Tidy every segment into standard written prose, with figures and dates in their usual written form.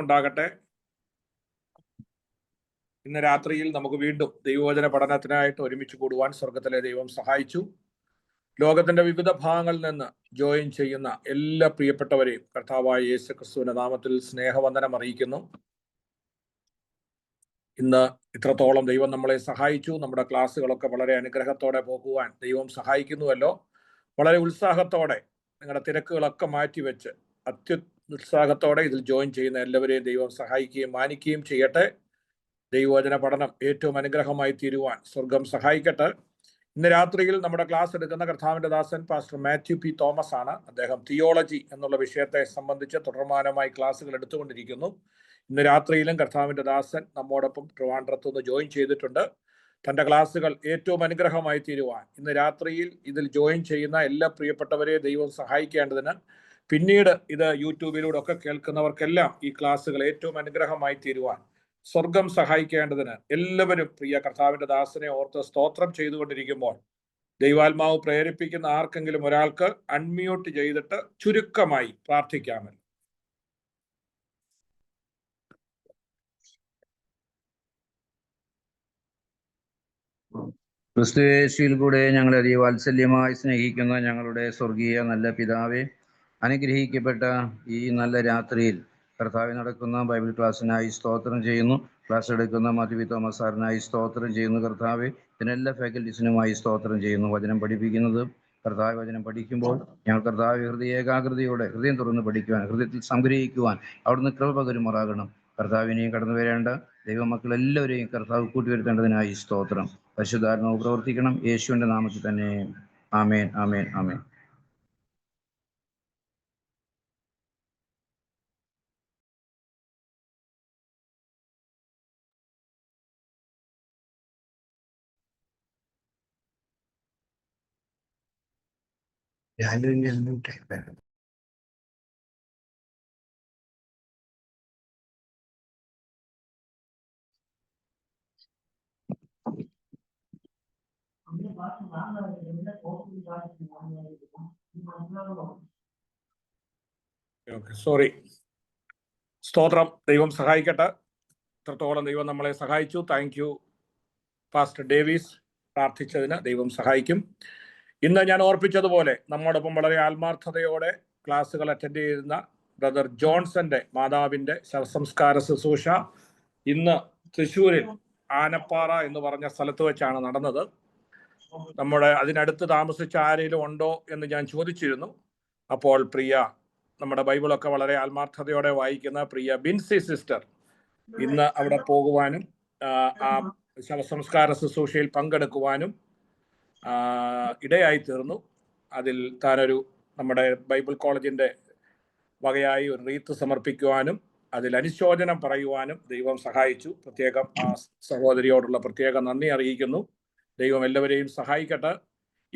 ഉണ്ടാകട്ടെ. ഇന്ന് രാത്രിയിൽ നമുക്ക് വീണ്ടും ദൈവവചന പഠനത്തിനായിട്ട് ഒരുമിച്ച് കൂടുവാൻ സ്വർഗത്തിലെ ദൈവം സഹായിച്ചു. ലോകത്തിന്റെ വിവിധ ഭാഗങ്ങളിൽ നിന്ന് ജോയിൻ ചെയ്യുന്ന എല്ലാ പ്രിയപ്പെട്ടവരെയും കർത്താവായ യേശു ക്രിസ്തുവിന്റെ നാമത്തിൽ സ്നേഹവന്ദനം അറിയിക്കുന്നു. ഇന്ന് ഇത്രത്തോളം ദൈവം നമ്മളെ സഹായിച്ചു. നമ്മുടെ ക്ലാസ്സുകളൊക്കെ വളരെ അനുഗ്രഹത്തോടെ പോകുവാൻ ദൈവം സഹായിക്കുന്നുവല്ലോ. വളരെ ഉത്സാഹത്തോടെ നിങ്ങളുടെ തിരക്കുകളൊക്കെ മാറ്റിവെച്ച് അത്യുത്സാഹത്തോടെ ഇതിൽ ജോയിൻ ചെയ്യുന്ന എല്ലാവരെയും ദൈവം സഹായിക്കുകയും മാനിക്കുകയും ചെയ്യട്ടെ. ദൈവവചന പഠനം ഏറ്റവും അനുഗ്രഹമായി തീരുവാൻ സ്വർഗം സഹായിക്കട്ടെ. ഇന്ന് രാത്രിയിൽ നമ്മുടെ ക്ലാസ് എടുക്കുന്ന കർത്താവിന്റെ ദാസൻ പാസ്റ്റർ മാത്യു പി തോമസ് ആണ്. അദ്ദേഹം തിയോളജി എന്നുള്ള വിഷയത്തെ സംബന്ധിച്ച് തുടർമാനമായി ക്ലാസ്സുകൾ എടുത്തുകൊണ്ടിരിക്കുന്നു. ഇന്ന് രാത്രിയിലും കർത്താവിന്റെ ദാസൻ നമ്മോടൊപ്പം ട്രിവാൻഡ്രത്ത് നിന്ന് ജോയിൻ ചെയ്തിട്ടുണ്ട്. തൻ്റെ ക്ലാസ്സുകൾ ഏറ്റവും അനുഗ്രഹമായി തീരുവാൻ ഇന്ന് രാത്രിയിൽ ഇതിൽ ജോയിൻ ചെയ്യുന്ന എല്ലാ പ്രിയപ്പെട്ടവരെ ദൈവം സഹായിക്കേണ്ടതിന് പിന്നീട് ഇത് യൂട്യൂബിലൂടെ ഒക്കെ കേൾക്കുന്നവർക്കെല്ലാം ഈ ക്ലാസ്സുകൾ ഏറ്റവും അനുഗ്രഹമായി തീരുവാൻ സ്വർഗം സഹായിക്കേണ്ടതിന് എല്ലാവരും പ്രിയ കർത്താവിന്റെ ദാസനെ ഓർത്ത് സ്തോത്രം ചെയ്തുകൊണ്ടിരിക്കുമ്പോൾ ദൈവാത്മാവ് പ്രേരിപ്പിക്കുന്ന ആർക്കെങ്കിലും ഒരാൾക്ക് അൺമ്യൂട്ട് ചെയ്തിട്ട് ചുരുക്കമായി പ്രാർത്ഥിക്കാമല്ലോ. ക്രിസ്തുയേശുവിൽ കൂടെ ഞങ്ങളെ അതിവാത്സല്യമായി സ്നേഹിക്കുന്ന ഞങ്ങളുടെ സ്വർഗീയ നല്ല പിതാവേ, അനുഗ്രഹിക്കപ്പെട്ട ഈ നല്ല രാത്രിയിൽ കർത്താവിൽ നടക്കുന്ന ബൈബിൾ ക്ലാസ്സിനായി സ്തോത്രം ചെയ്യുന്നു. ക്ലാസ് എടുക്കുന്ന മാത്യു തോമസ് സാറിനായി സ്തോത്രം ചെയ്യുന്നു. കർത്താവെ, ഇതിനെല്ലാ ഫാക്കൽറ്റീസിനുമായി സ്തോത്രം ചെയ്യുന്നു. വചനം പഠിപ്പിക്കുന്നത് കർത്താവ് വചനം പഠിക്കുമ്പോൾ ഞങ്ങൾ കർത്താവ് ഹൃദയ ഏകാഗ്രതയോടെ ഹൃദയം തുറന്ന് പഠിക്കുവാൻ, ഹൃദയത്തിൽ സംഗ്രഹിക്കുവാൻ അവിടുന്ന് കൃപ പകരുമാറാകണം. കർത്താവിനെയും കടന്നു വരേണ്ട ദൈവമക്കളെല്ലാവരെയും കർത്താവ് കൂട്ടിവരുത്തേണ്ടതിനായി സ്തോത്രം. പരിശുദ്ധാത്മാവ് പ്രവർത്തിക്കണം. യേശുവിന്റെ നാമത്തിൽ തന്നെ. ആമേൻ, ആമേൻ, ആമേൻ. സോറി. സ്തോത്രം. ദൈവം സഹായിക്കട്ടെ. ഇത്രത്തോളം ദൈവം നമ്മളെ സഹായിച്ചു. Thank you pastor Davis. പ്രാർത്ഥിച്ചതിന് ദൈവം സഹായിക്കും. ഇന്ന് ഞാൻ ഓർപ്പിച്ചതുപോലെ നമ്മോടൊപ്പം വളരെ ആത്മാർത്ഥതയോടെ ക്ലാസ്സുകൾ അറ്റൻഡ് ചെയ്യുന്ന ബ്രദർ ജോൺസന്റെ മാതാവിന്റെ ശവസംസ്കാര ശുശ്രൂഷ ഇന്ന് തൃശ്ശൂരിൽ ആനപ്പാറ എന്ന് പറഞ്ഞ സ്ഥലത്ത് വെച്ചാണ് നടന്നത്. നമ്മുടെ അതിനടുത്ത് താമസിച്ച ആരെങ്കിലും ഉണ്ടോ എന്ന് ഞാൻ ചോദിച്ചിരുന്നു. അപ്പോൾ പ്രിയ നമ്മുടെ ബൈബിളൊക്കെ വളരെ ആത്മാർത്ഥതയോടെ വായിക്കുന്ന പ്രിയ ബിൻസി സിസ്റ്റർ ഇന്ന് അവിടെ പോകുവാനും ആ ശവസംസ്കാര ശുശ്രൂഷയിൽ പങ്കെടുക്കുവാനും ഇടയായി തീർന്നു. അതിൽ താനൊരു നമ്മുടെ ബൈബിൾ കോളേജിന്റെ വകയായി ഒരു റീത്ത് സമർപ്പിക്കുവാനും അതിൽ അനുശോചനം പറയുവാനും ദൈവം സഹായിച്ചു. പ്രത്യേകം ആ സഹോദരിയോടുള്ള പ്രത്യേക നന്ദി അറിയിക്കുന്നു. ദൈവം എല്ലാവരെയും സഹായിക്കട്ടെ.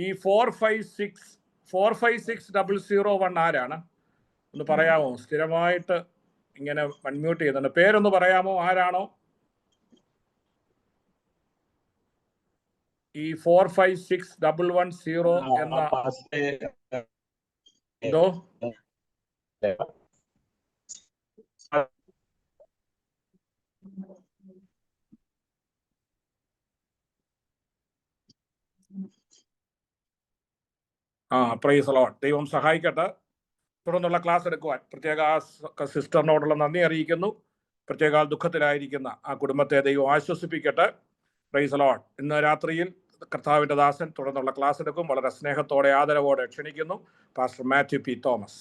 ഈ 456001 ആരാണ് ഒന്ന് പറയാമോ? സ്ഥിരമായിട്ട് ഇങ്ങനെ അൺമ്യൂട്ട് ചെയ്യുന്നുണ്ട്. പേരൊന്ന് പറയാമോ? ആരാണോ ഈ 456110 എന്ന എന്തോ പ്രൈസ് ദി ലോർഡ്. ദൈവം സഹായിക്കട്ടെ. തുടർന്നുള്ള ക്ലാസ് എടുക്കുവാൻ പ്രത്യേക സിസ്റ്ററിനോടുള്ള നന്ദി അറിയിക്കുന്നു. പ്രത്യേക ദുഃഖത്തിലായിരിക്കുന്ന ആ കുടുംബത്തെ ദൈവം ആശ്വസിപ്പിക്കട്ടെ. Praise the Lord. ഇന്ന് രാത്രിയിൽ കർത്താവിന്റെ ദാസൻ തുടർന്നുള്ള ക്ലാസ് എടുക്കും. വളരെ സ്നേഹത്തോടെ ആദരവോടെ ക്ഷണിക്കുന്നു പാസ്റ്റർ മാത്യു പി തോമസ്.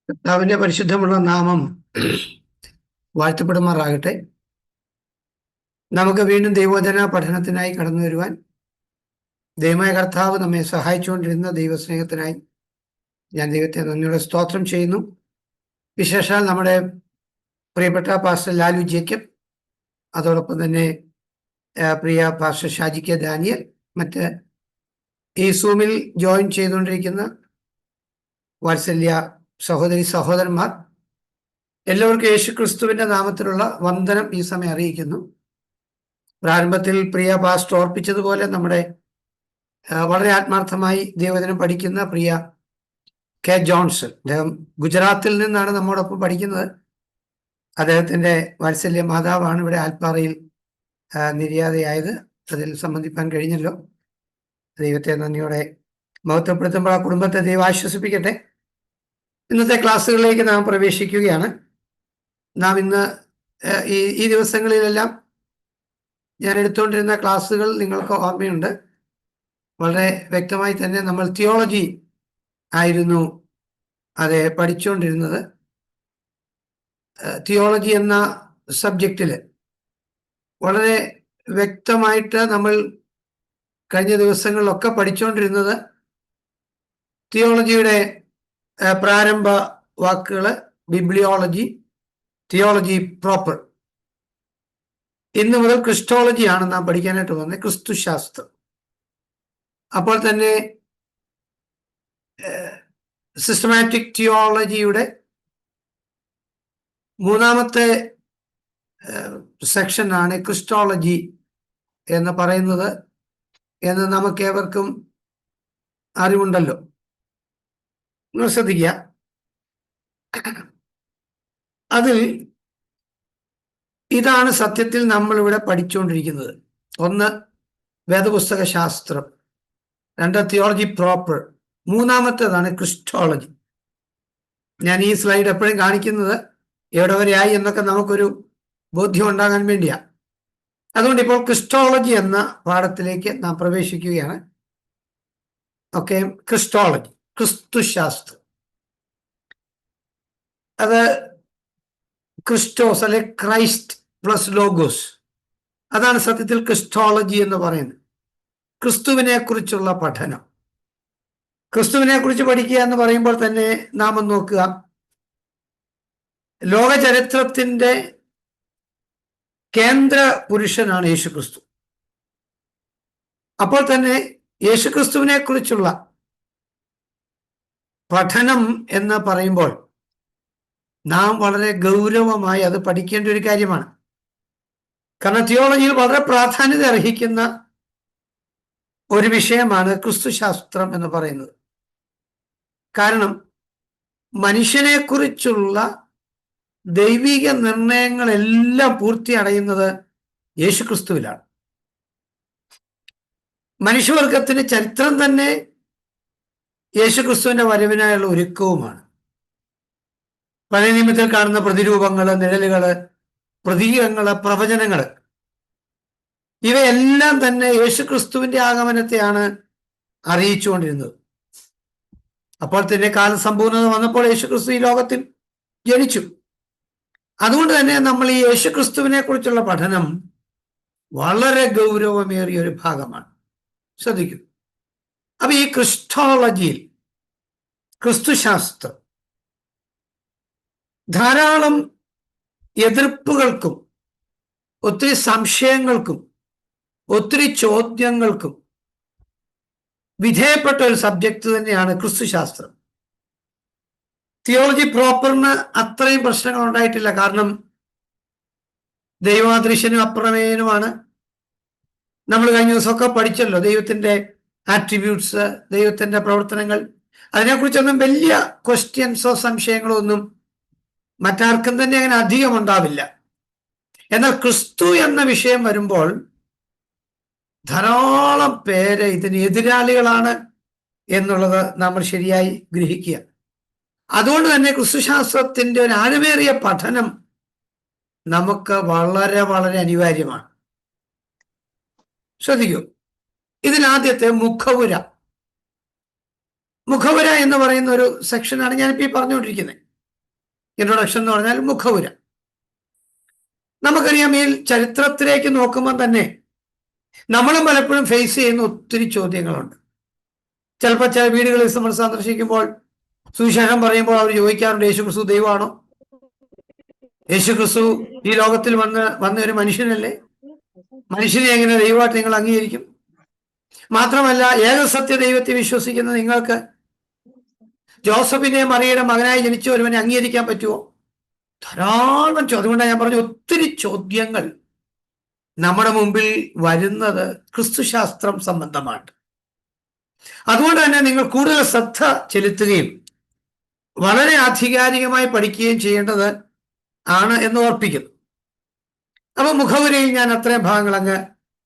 കർത്താവിന്റെ പരിശുദ്ധമുള്ള നാമം വാഴ്ത്തപ്പെടുമാറാകട്ടെ. നമുക്ക് വീണ്ടും ദൈവവചന പഠനത്തിനായി കടന്നു വരുവാൻ ദൈവമായ കർത്താവ് നമ്മെ സഹായിച്ചുകൊണ്ടിരുന്ന ദൈവസ്നേഹത്തിനായി ഞാൻ ദൈവത്തെ നന്ദിയോടെ സ്തോത്രം ചെയ്യുന്നു. വിശേഷാൽ നമ്മുടെ പ്രിയപ്പെട്ട പാസ്റ്റർ ലാലു ജേക്കബ്, അതോടൊപ്പം തന്നെ പ്രിയ പാസ്റ്റർ ഷാജി കെ ദാനിയൽ, മറ്റ് ഈ സൂമിൽ ജോയിൻ ചെയ്തുകൊണ്ടിരിക്കുന്ന വാത്സല്യ സഹോദരി സഹോദരന്മാർ എല്ലാവർക്കും യേശു ക്രിസ്തുവിന്റെ നാമത്തിലുള്ള വന്ദനം ഈ സമയം അറിയിക്കുന്നു. പ്രാരംഭത്തിൽ പ്രിയ പാസ്റ്റർ ഓർപ്പിച്ചതുപോലെ നമ്മുടെ വളരെ ആത്മാർത്ഥമായി ദൈവവചനം പഠിക്കുന്ന പ്രിയ കെ ജോൺസൺ. അദ്ദേഹം ഗുജറാത്തിൽ നിന്നാണ് നമ്മോടൊപ്പം പഠിക്കുന്നത്. അദ്ദേഹത്തിൻ്റെ വാത്സല്യ മാതാവാണ് ഇവിടെ ആൽപ്പാറയിൽ നിര്യാതയായത്. അതിൽ സംബന്ധിക്കാൻ കഴിഞ്ഞല്ലോ. ദൈവത്തെ നന്ദിയോടെ മഹത്വപ്പെടുത്തുമ്പോൾ ആ കുടുംബത്തെ ദൈവം ആശ്വസിപ്പിക്കട്ടെ. ഇന്നത്തെ ക്ലാസ്സുകളിലേക്ക് നാം പ്രവേശിക്കുകയാണ്. നാം ഇന്ന് ഈ ദിവസങ്ങളിലെല്ലാം ഞാൻ എടുത്തുകൊണ്ടിരുന്ന ക്ലാസ്സുകൾ നിങ്ങൾക്ക് ഓർമ്മയുണ്ട്. വളരെ വ്യക്തമായി തന്നെ നമ്മൾ തിയോളജി ആയിരുന്നു അത് പഠിച്ചുകൊണ്ടിരുന്നത്. തിയോളജി എന്ന സബ്ജക്റ്റിൽ വളരെ വ്യക്തമായിട്ട് നമ്മൾ കഴിഞ്ഞ ദിവസങ്ങളിലൊക്കെ പഠിച്ചുകൊണ്ടിരുന്നത് തിയോളജിയുടെ പ്രാരംഭ വാക്കുകൾ ബിബ്ലിയോളജി, തിയോളജി പ്രോപ്പർ. ഇന്ന് മുതൽ ക്രിസ്റ്റോളജിയാണ് നാം പഠിക്കാനായിട്ട് വന്നത്, ക്രിസ്തുശാസ്ത്രം. അപ്പോൾ തന്നെ സിസ്റ്റമാറ്റിക് തിയോളജിയുടെ മൂന്നാമത്തെ സെക്ഷനാണ് ക്രിസ്റ്റോളജി എന്ന് പറയുന്നത് എന്ന് നമുക്കേവർക്കും അറിവുണ്ടല്ലോ. നിങ്ങൾ ശ്രദ്ധിക്കുക, അതിൽ ഇതാണ് സത്യത്തിൽ നമ്മളിവിടെ പഠിച്ചുകൊണ്ടിരിക്കുന്നത്. ഒന്ന് വേദപുസ്തക ശാസ്ത്രം, രണ്ട് തിയോളജി പ്രോപ്പർ, മൂന്നാമത്തേതാണ് ക്രിസ്റ്റോളജി. ഞാൻ ഈ സ്ലൈഡ് എപ്പോഴും കാണിക്കുന്നത് എവിടെ വരെയായി എന്നൊക്കെ നമുക്കൊരു ബോധ്യം ഉണ്ടാകാൻ വേണ്ടിയാണ്. അതുകൊണ്ട് ഇപ്പോൾ ക്രിസ്റ്റോളജി എന്ന പാഠത്തിലേക്ക് നാം പ്രവേശിക്കുകയാണ്. ഓക്കെ, ക്രിസ്റ്റോളജി, ക്രിസ്തുശാസ്ത്രം. അത് ക്രിസ്റ്റോസ് അല്ലെ ക്രൈസ്റ്റ് പ്ലസ് ലോഗോസ്, അതാണ് സത്യത്തിൽ ക്രിസ്റ്റോളജി എന്ന് പറയുന്നത്. ക്രിസ്തുവിനെ കുറിച്ചുള്ള പഠനം. ക്രിസ്തുവിനെ കുറിച്ച് പഠിക്കുക എന്ന് പറയുമ്പോൾ തന്നെ നാം ഒന്ന് നോക്കുക, ലോക ചരിത്രത്തിന്റെ കേന്ദ്ര പുരുഷനാണ് യേശുക്രിസ്തു. അപ്പോൾ തന്നെ യേശുക്രിസ്തുവിനെ കുറിച്ചുള്ള പഠനം എന്ന് പറയുമ്പോൾ നാം വളരെ ഗൗരവമായി അത് പഠിക്കേണ്ട ഒരു കാര്യമാണ്. കാരണം തിയോളജിയിൽ വളരെ പ്രാധാന്യത അർഹിക്കുന്ന ഒരു വിഷയമാണ് ക്രിസ്തുശാസ്ത്രം എന്ന് പറയുന്നത്. കാരണം മനുഷ്യനെ കുറിച്ചുള്ള ദൈവിക നിർണയങ്ങളെല്ലാം പൂർത്തി അടയുന്നത് യേശുക്രിസ്തുവിലാണ്. മനുഷ്യവർഗത്തിന് ചരിത്രം തന്നെ യേശുക്രിസ്തുവിന്റെ വരവിനായുള്ള ഒരുക്കവുമാണ്. പഴയ നിയമത്തിൽ കാണുന്ന പ്രതിരൂപങ്ങള്, നിഴലുകള്, പ്രതീകങ്ങള്, പ്രവചനങ്ങള്, ഇവയെല്ലാം തന്നെ യേശുക്രിസ്തുവിന്റെ ആഗമനത്തെയാണ് അറിയിച്ചുകൊണ്ടിരുന്നത്. അപ്പോൾ തന്നെ കാലസമ്പൂർണത വന്നപ്പോൾ യേശുക്രിസ്തു ഈ ലോകത്തിൽ ജനിച്ചു. അതുകൊണ്ട് തന്നെ നമ്മൾ ഈ യേശുക്രിസ്തുവിനെ കുറിച്ചുള്ള പഠനം വളരെ ഗൗരവമേറിയ ഒരു ഭാഗമാണ്. ശ്രദ്ധിക്കൂ. അപ്പൊ ഈ ക്രിസ്റ്റോളജിയിൽ, ക്രിസ്തുശാസ്ത്രം, ധാരാളം എതിർപ്പുകൾക്കും ഒത്തിരി സംശയങ്ങൾക്കും ഒത്തിരി ചോദ്യങ്ങൾക്കും വിധേയപ്പെട്ട ഒരു സബ്ജക്റ്റ് തന്നെയാണ് ക്രിസ്തുശാസ്ത്രം. തിയോളജി പ്രോപ്പറിന് അത്രയും പ്രശ്നങ്ങൾ ഉണ്ടായിട്ടില്ല. കാരണം ദൈവാദൃശ്യനും അപ്രമേയനുമാണ്. നമ്മൾ കഴിഞ്ഞ ദിവസമൊക്കെ പഠിച്ചല്ലോ ദൈവത്തിന്റെ ആട്രിബ്യൂട്ട്സ്, ദൈവത്തിന്റെ പ്രവർത്തനങ്ങൾ. അതിനെക്കുറിച്ചൊന്നും വലിയ ക്വസ്റ്റ്യൻസോ സംശയങ്ങളോ ഒന്നും മറ്റാർക്കും തന്നെ അങ്ങനെ അധികം ഉണ്ടാവില്ല. എന്നാൽ ക്രിസ്തു എന്ന വിഷയം വരുമ്പോൾ ധാരാളം പേര് ഇതിന് എതിരാളികളാണ് എന്നുള്ളത് നമ്മൾ ശരിയായി ഗ്രഹിക്കുക. അതുകൊണ്ട് തന്നെ ക്രിസ്തുശാസ്ത്രത്തിന്റെ ഒരു ആഴമേറിയ പഠനം നമുക്ക് വളരെ വളരെ അനിവാര്യമാണ്. ശ്രദ്ധിക്കൂ, ഇതിലാദ്യത്തെ മുഖവുര. മുഖവുര എന്ന് പറയുന്ന ഒരു സെക്ഷനാണ് ഞാനിപ്പോൾ ഈ പറഞ്ഞുകൊണ്ടിരിക്കുന്നത്. ഇൻട്രൊഡക്ഷൻ എന്ന് പറഞ്ഞാൽ മുഖവുര. നമുക്കറിയാം, ഈ ചരിത്രത്തിലേക്ക് നോക്കുമ്പോൾ തന്നെ നമ്മളും പലപ്പോഴും ഫേസ് ചെയ്യുന്ന ഒത്തിരി ചോദ്യങ്ങളുണ്ട്. ചിലപ്പോൾ ചില വീടുകളിൽ നമ്മൾ സന്ദർശിക്കുമ്പോൾ സുവിശേഷം പറയുമ്പോൾ അവർ ചോദിക്കാറുണ്ട്, യേശുക്രിസ്തു ദൈവമാണോ? യേശുക്രിസ്തു ഈ ലോകത്തിൽ വന്ന ഒരു മനുഷ്യനല്ലേ? മനുഷ്യനെ എങ്ങനെ ദൈവമായിട്ട് നിങ്ങൾ അംഗീകരിക്കും? മാത്രമല്ല, ഏകസത്യ ദൈവത്തെ വിശ്വസിക്കുന്ന നിങ്ങൾക്ക് ജോസഫിനെ മറിയയുടെ മകനായി ജനിച്ച ഒരുവനെ അംഗീകരിക്കാൻ പറ്റുമോ? ധാരാളം ചോദ്യം. അതുകൊണ്ടാണ് ഞാൻ പറഞ്ഞു, ഒത്തിരി ചോദ്യങ്ങൾ നമ്മുടെ മുമ്പിൽ വരുന്നത് ക്രിസ്തുശാസ്ത്രം സംബന്ധമാണ്. അതുകൊണ്ട് തന്നെ നിങ്ങൾ കൂടുതൽ ശ്രദ്ധ ചെലുത്തുകയും വളരെ ആധികാരികമായി പഠിക്കുകയും ചെയ്യേണ്ടത് ആണ് എന്ന് ഓർപ്പിക്കുന്നു. അപ്പൊ മുഖവുരയിൽ ഞാൻ അത്രയും ഭാഗങ്ങൾ അങ്ങ്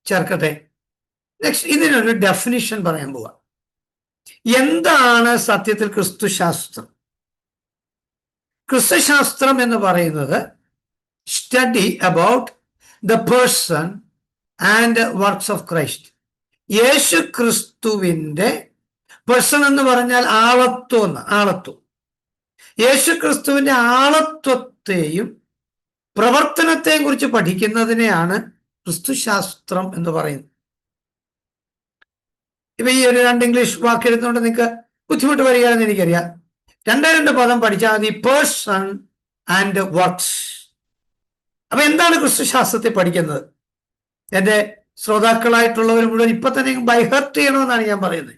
ചേർക്കട്ടെ. നെക്സ്റ്റ്, ഇതിനൊരു ഡെഫിനിഷൻ പറയാൻ പോവാ. എന്താണ് സത്യത്തിൽ ക്രിസ്തുശാസ്ത്രം? ക്രിസ്തുശാസ്ത്രം എന്ന് പറയുന്നത് study about the person and works of Christ. യേശു ക്രിസ്തുവിൻ്റെ പേഴ്സൺ എന്ന് പറഞ്ഞാൽ ആളത്വം. യേശു ക്രിസ്തുവിന്റെ ആളത്വത്തെയും പ്രവർത്തനത്തെയും കുറിച്ച് പഠിക്കുന്നതിനെയാണ് ക്രിസ്തുശാസ്ത്രം എന്ന് പറയുന്നത്. ഇപ്പൊ ഈ ഒരു 2 ഇംഗ്ലീഷ് വാക്ക് എഴുതുന്നതുകൊണ്ട് നിങ്ങൾക്ക് ബുദ്ധിമുട്ട് വരികയാണെന്ന് എനിക്കറിയാം. 2 പദം പഠിച്ചാൽ മതി, പേഴ്സൺ ആൻഡ് വർക്ക്സ്. അപ്പൊ എന്താണ് ക്രിസ്തുശാസ്ത്രത്തിൽ പഠിക്കുന്നത്? എൻ്റെ ശ്രോതാക്കളായിട്ടുള്ളവർ മുഴുവൻ ഇപ്പൊ തന്നെ ബൈ ഹെർട്ട് ചെയ്യണമെന്നാണ് ഞാൻ പറയുന്നത്.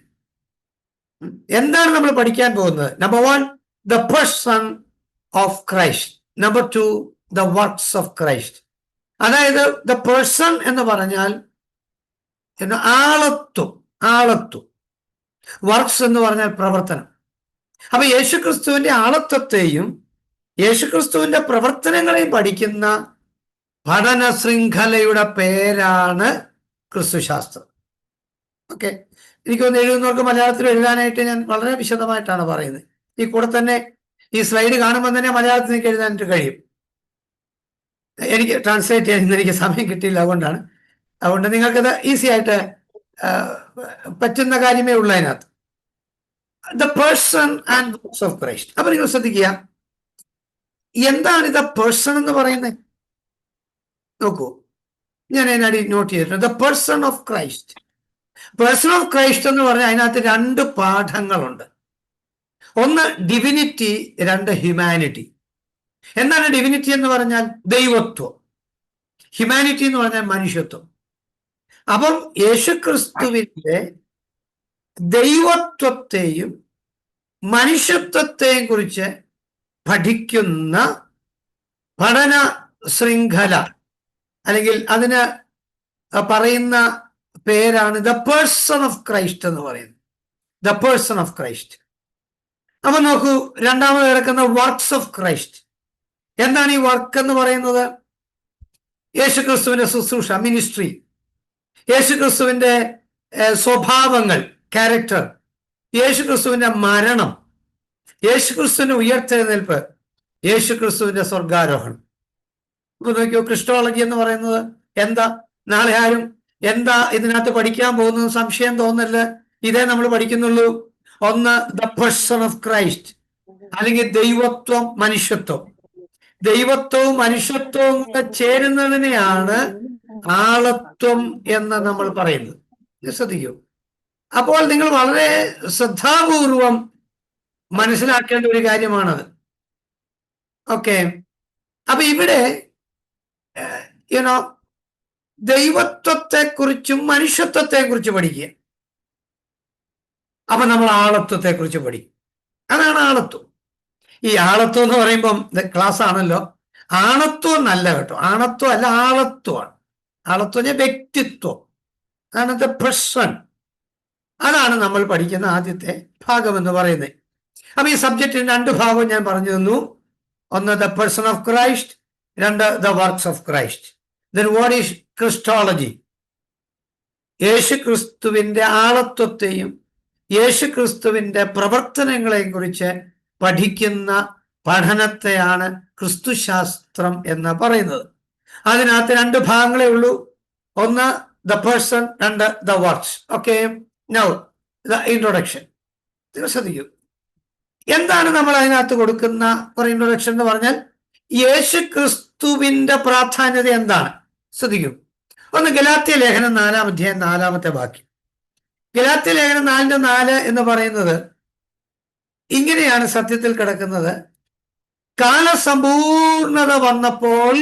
എന്താണ് നമ്മൾ പഠിക്കാൻ പോകുന്നത്? Number 1, the person of Christ. Number 2, the works of Christ. അതായത് the person എന്ന് പറഞ്ഞാൽ ആളത്വം, വർക്ക്സ് എന്ന് പറഞ്ഞാൽ പ്രവർത്തനം. അപ്പൊ യേശുക്രിസ്തുവിന്റെ ആളത്വത്തെയും യേശുക്രിസ്തുവിന്റെ പ്രവർത്തനങ്ങളെയും പഠിക്കുന്ന പഠന ശൃംഖലയുടെ പേരാണ് ക്രിസ്തുശാസ്ത്രം. ഓക്കെ, എനിക്കൊന്ന് എഴുതുന്നവർക്ക് മലയാളത്തിൽ എഴുതാനായിട്ട് ഞാൻ വളരെ വിശദമായിട്ടാണ് പറയുന്നത്. ഈ കൂടെ തന്നെ ഈ സ്ലൈഡ് കാണുമ്പോൾ തന്നെ മലയാളത്തിൽ എനിക്ക് എഴുതാനായിട്ട് കഴിയും. എനിക്ക് ട്രാൻസ്ലേറ്റ് ചെയ്യാൻ എനിക്ക് സമയം കിട്ടിയില്ല, അതുകൊണ്ട് നിങ്ങൾക്കത് ഈസി ആയിട്ട് പറ്റുന്ന കാര്യമേ ഉള്ളൂ അതിനകത്ത്. The person and works of Christ. അപ്പൊ നിങ്ങൾ ശ്രദ്ധിക്കുക, എന്താണ് ദ പേഴ്സൺ എന്ന് പറയുന്നത്? നോക്കൂ, ഞാൻ അതിനടി നോട്ട് ചെയ്തിട്ടുണ്ട്. The person of Christ. Person of Christ എന്ന് പറഞ്ഞാൽ അതിനകത്ത് 2 പാഠങ്ങളുണ്ട്. ഒന്ന് ഡിവിനിറ്റി, 2 ഹ്യൂമാനിറ്റി. എന്താണ് ഡിവിനിറ്റി എന്ന് പറഞ്ഞാൽ? ദൈവത്വം. ഹ്യൂമാനിറ്റി എന്ന് പറഞ്ഞാൽ മനുഷ്യത്വം. അപ്പം യേശുക്രിസ്തുവിന്റെ ദൈവത്വത്തെയും മനുഷ്യത്വത്തെയും കുറിച്ച് പഠിക്കുന്ന പഠന ശൃംഖല, അല്ലെങ്കിൽ അതിന് പറയുന്ന പേരാണ് ദ പേഴ്സൺ ഓഫ് ക്രൈസ്റ്റ് എന്ന് പറയുന്നത്. The person of Christ. അപ്പൊ നോക്കൂ, രണ്ടാമത് കിടക്കുന്ന വർക്ക്സ് ഓഫ് ക്രൈസ്റ്റ്. എന്താണ് ഈ വർക്ക് എന്ന് പറയുന്നത്? യേശുക്രിസ്തുവിന്റെ ശുശ്രൂഷ, മിനിസ്ട്രി, യേശുക്രിസ്തുവിന്റെ സ്വഭാവങ്ങൾ, ക്യാരക്ടർ, യേശുക്രിസ്തുവിന്റെ മരണം, യേശുക്രിസ്തുവിന്റെ ഉയർത്തെഴുന്നേൽപ്പ്, യേശുക്രിസ്തുവിന്റെ സ്വർഗാരോഹണം. ഇപ്പൊ നോക്കിയോ, ക്രിസ്റ്റോളജി എന്ന് പറയുന്നത് എന്താ? നാളെ ആരും എന്താ ഇതിനകത്ത് പഠിക്കാൻ പോകുന്നത് സംശയം തോന്നല്. ഇതേ നമ്മൾ പഠിക്കുന്നുള്ളൂ. ഒന്ന് ദ പേഴ്സൺ ഓഫ് ക്രൈസ്റ്റ്, അല്ലെങ്കിൽ ദൈവത്വം, മനുഷ്യത്വം. ദൈവത്വവും മനുഷ്യത്വവും കൂടെ ചേരുന്നതിനെയാണ് ആളത്വം എന്ന് നമ്മൾ പറയുന്നത്. ശ്രദ്ധിക്കൂ. അപ്പോൾ നിങ്ങൾ വളരെ ശ്രദ്ധാപൂർവം മനസ്സിലാക്കേണ്ട ഒരു കാര്യമാണത്. ഓക്കെ, അപ്പൊ ഇവിടെ ദൈവത്വത്തെക്കുറിച്ചും മനുഷ്യത്വത്തെക്കുറിച്ച് പഠിക്കുക. അപ്പൊ നമ്മൾ ആളത്വത്തെക്കുറിച്ച് പഠിക്കും. അതാണ് ആളത്വം. ഈ ആളത്വം എന്ന് പറയുമ്പം ക്ലാസ് ആണല്ലോ, ആണത്വം എന്നല്ല കേട്ടോ, ആണത്വം അല്ല, ആളത്വമാണ്. ആളത്വം വ്യക്തിത്വം, അതാണ് ദ പേഴ്സൺ. അതാണ് നമ്മൾ പഠിക്കുന്ന ആദ്യത്തെ ഭാഗം എന്ന് പറയുന്നത്. അപ്പൊ ഈ സബ്ജക്റ്റിന് 2 ഭാഗവും ഞാൻ പറഞ്ഞു തന്നു. ഒന്ന് the person of Christ, 2 the works of Christ. Then what is Christology? യേശുക്രിസ്തുവിന്റെ ആളത്വത്തെയും യേശുക്രിസ്തുവിന്റെ പ്രവർത്തനങ്ങളെയും കുറിച്ച് പഠിക്കുന്ന പഠനത്തെയാണ് ക്രിസ്തുശാസ്ത്രം എന്ന് പറയുന്നത്. അതിനകത്ത് 2 ഭാഗങ്ങളേ ഉള്ളൂ. ഒന്ന് the person, 2 the works. Okay, now the introduction. നിങ്ങൾ ശ്രദ്ധിക്കൂ, എന്താണ് നമ്മൾ അതിനകത്ത് കൊടുക്കുന്ന ഒരു ഇൻട്രൊഡക്ഷൻ എന്ന് പറഞ്ഞാൽ യേശുക്രിസ്തുവിന്റെ പ്രാധാന്യത എന്താണ്? ശ്രദ്ധിക്കൂ. ഒന്ന് ഗലാത്യ ലേഖനം 4-ാം അധ്യായം 4-ാമത്തെ വാക്യം. ഗലാത്യ ലേഖനം 4:4 എന്ന് പറയുന്നത് ഇങ്ങനെയാണ് സത്യത്തിൽ കിടക്കുന്നത്. കാലസമ്പൂർണത വന്നപ്പോൾ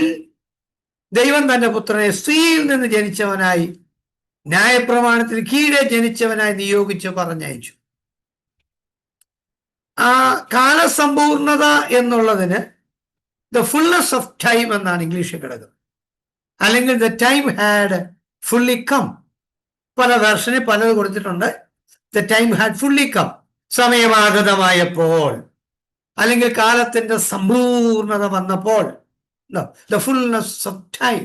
ദൈവം തന്റെ പുത്രനെ സ്ത്രീയിൽ നിന്ന് ജനിച്ചവനായി, ന്യായപ്രമാണത്തിന് കീഴെ ജനിച്ചവനായി നിയോഗിച്ച് പറഞ്ഞയച്ചു. ആ കാലസമ്പൂർണത എന്നുള്ളതിന് ദ ഫുൾനെസ് ഓഫ് ടൈം എന്നാണ് ഇംഗ്ലീഷിൽ കിടക്കുന്നത്, അല്ലെങ്കിൽ the time had fully come. പല വെർഷനിൽ പലത് കൊടുത്തിട്ടുണ്ട്. The time had fully come, സമയമാഗതമായപ്പോൾ. അല്ലെങ്കിൽ കാലത്തിന്റെ സമ്പൂർണത വന്നപ്പോൾ, the fullness of time.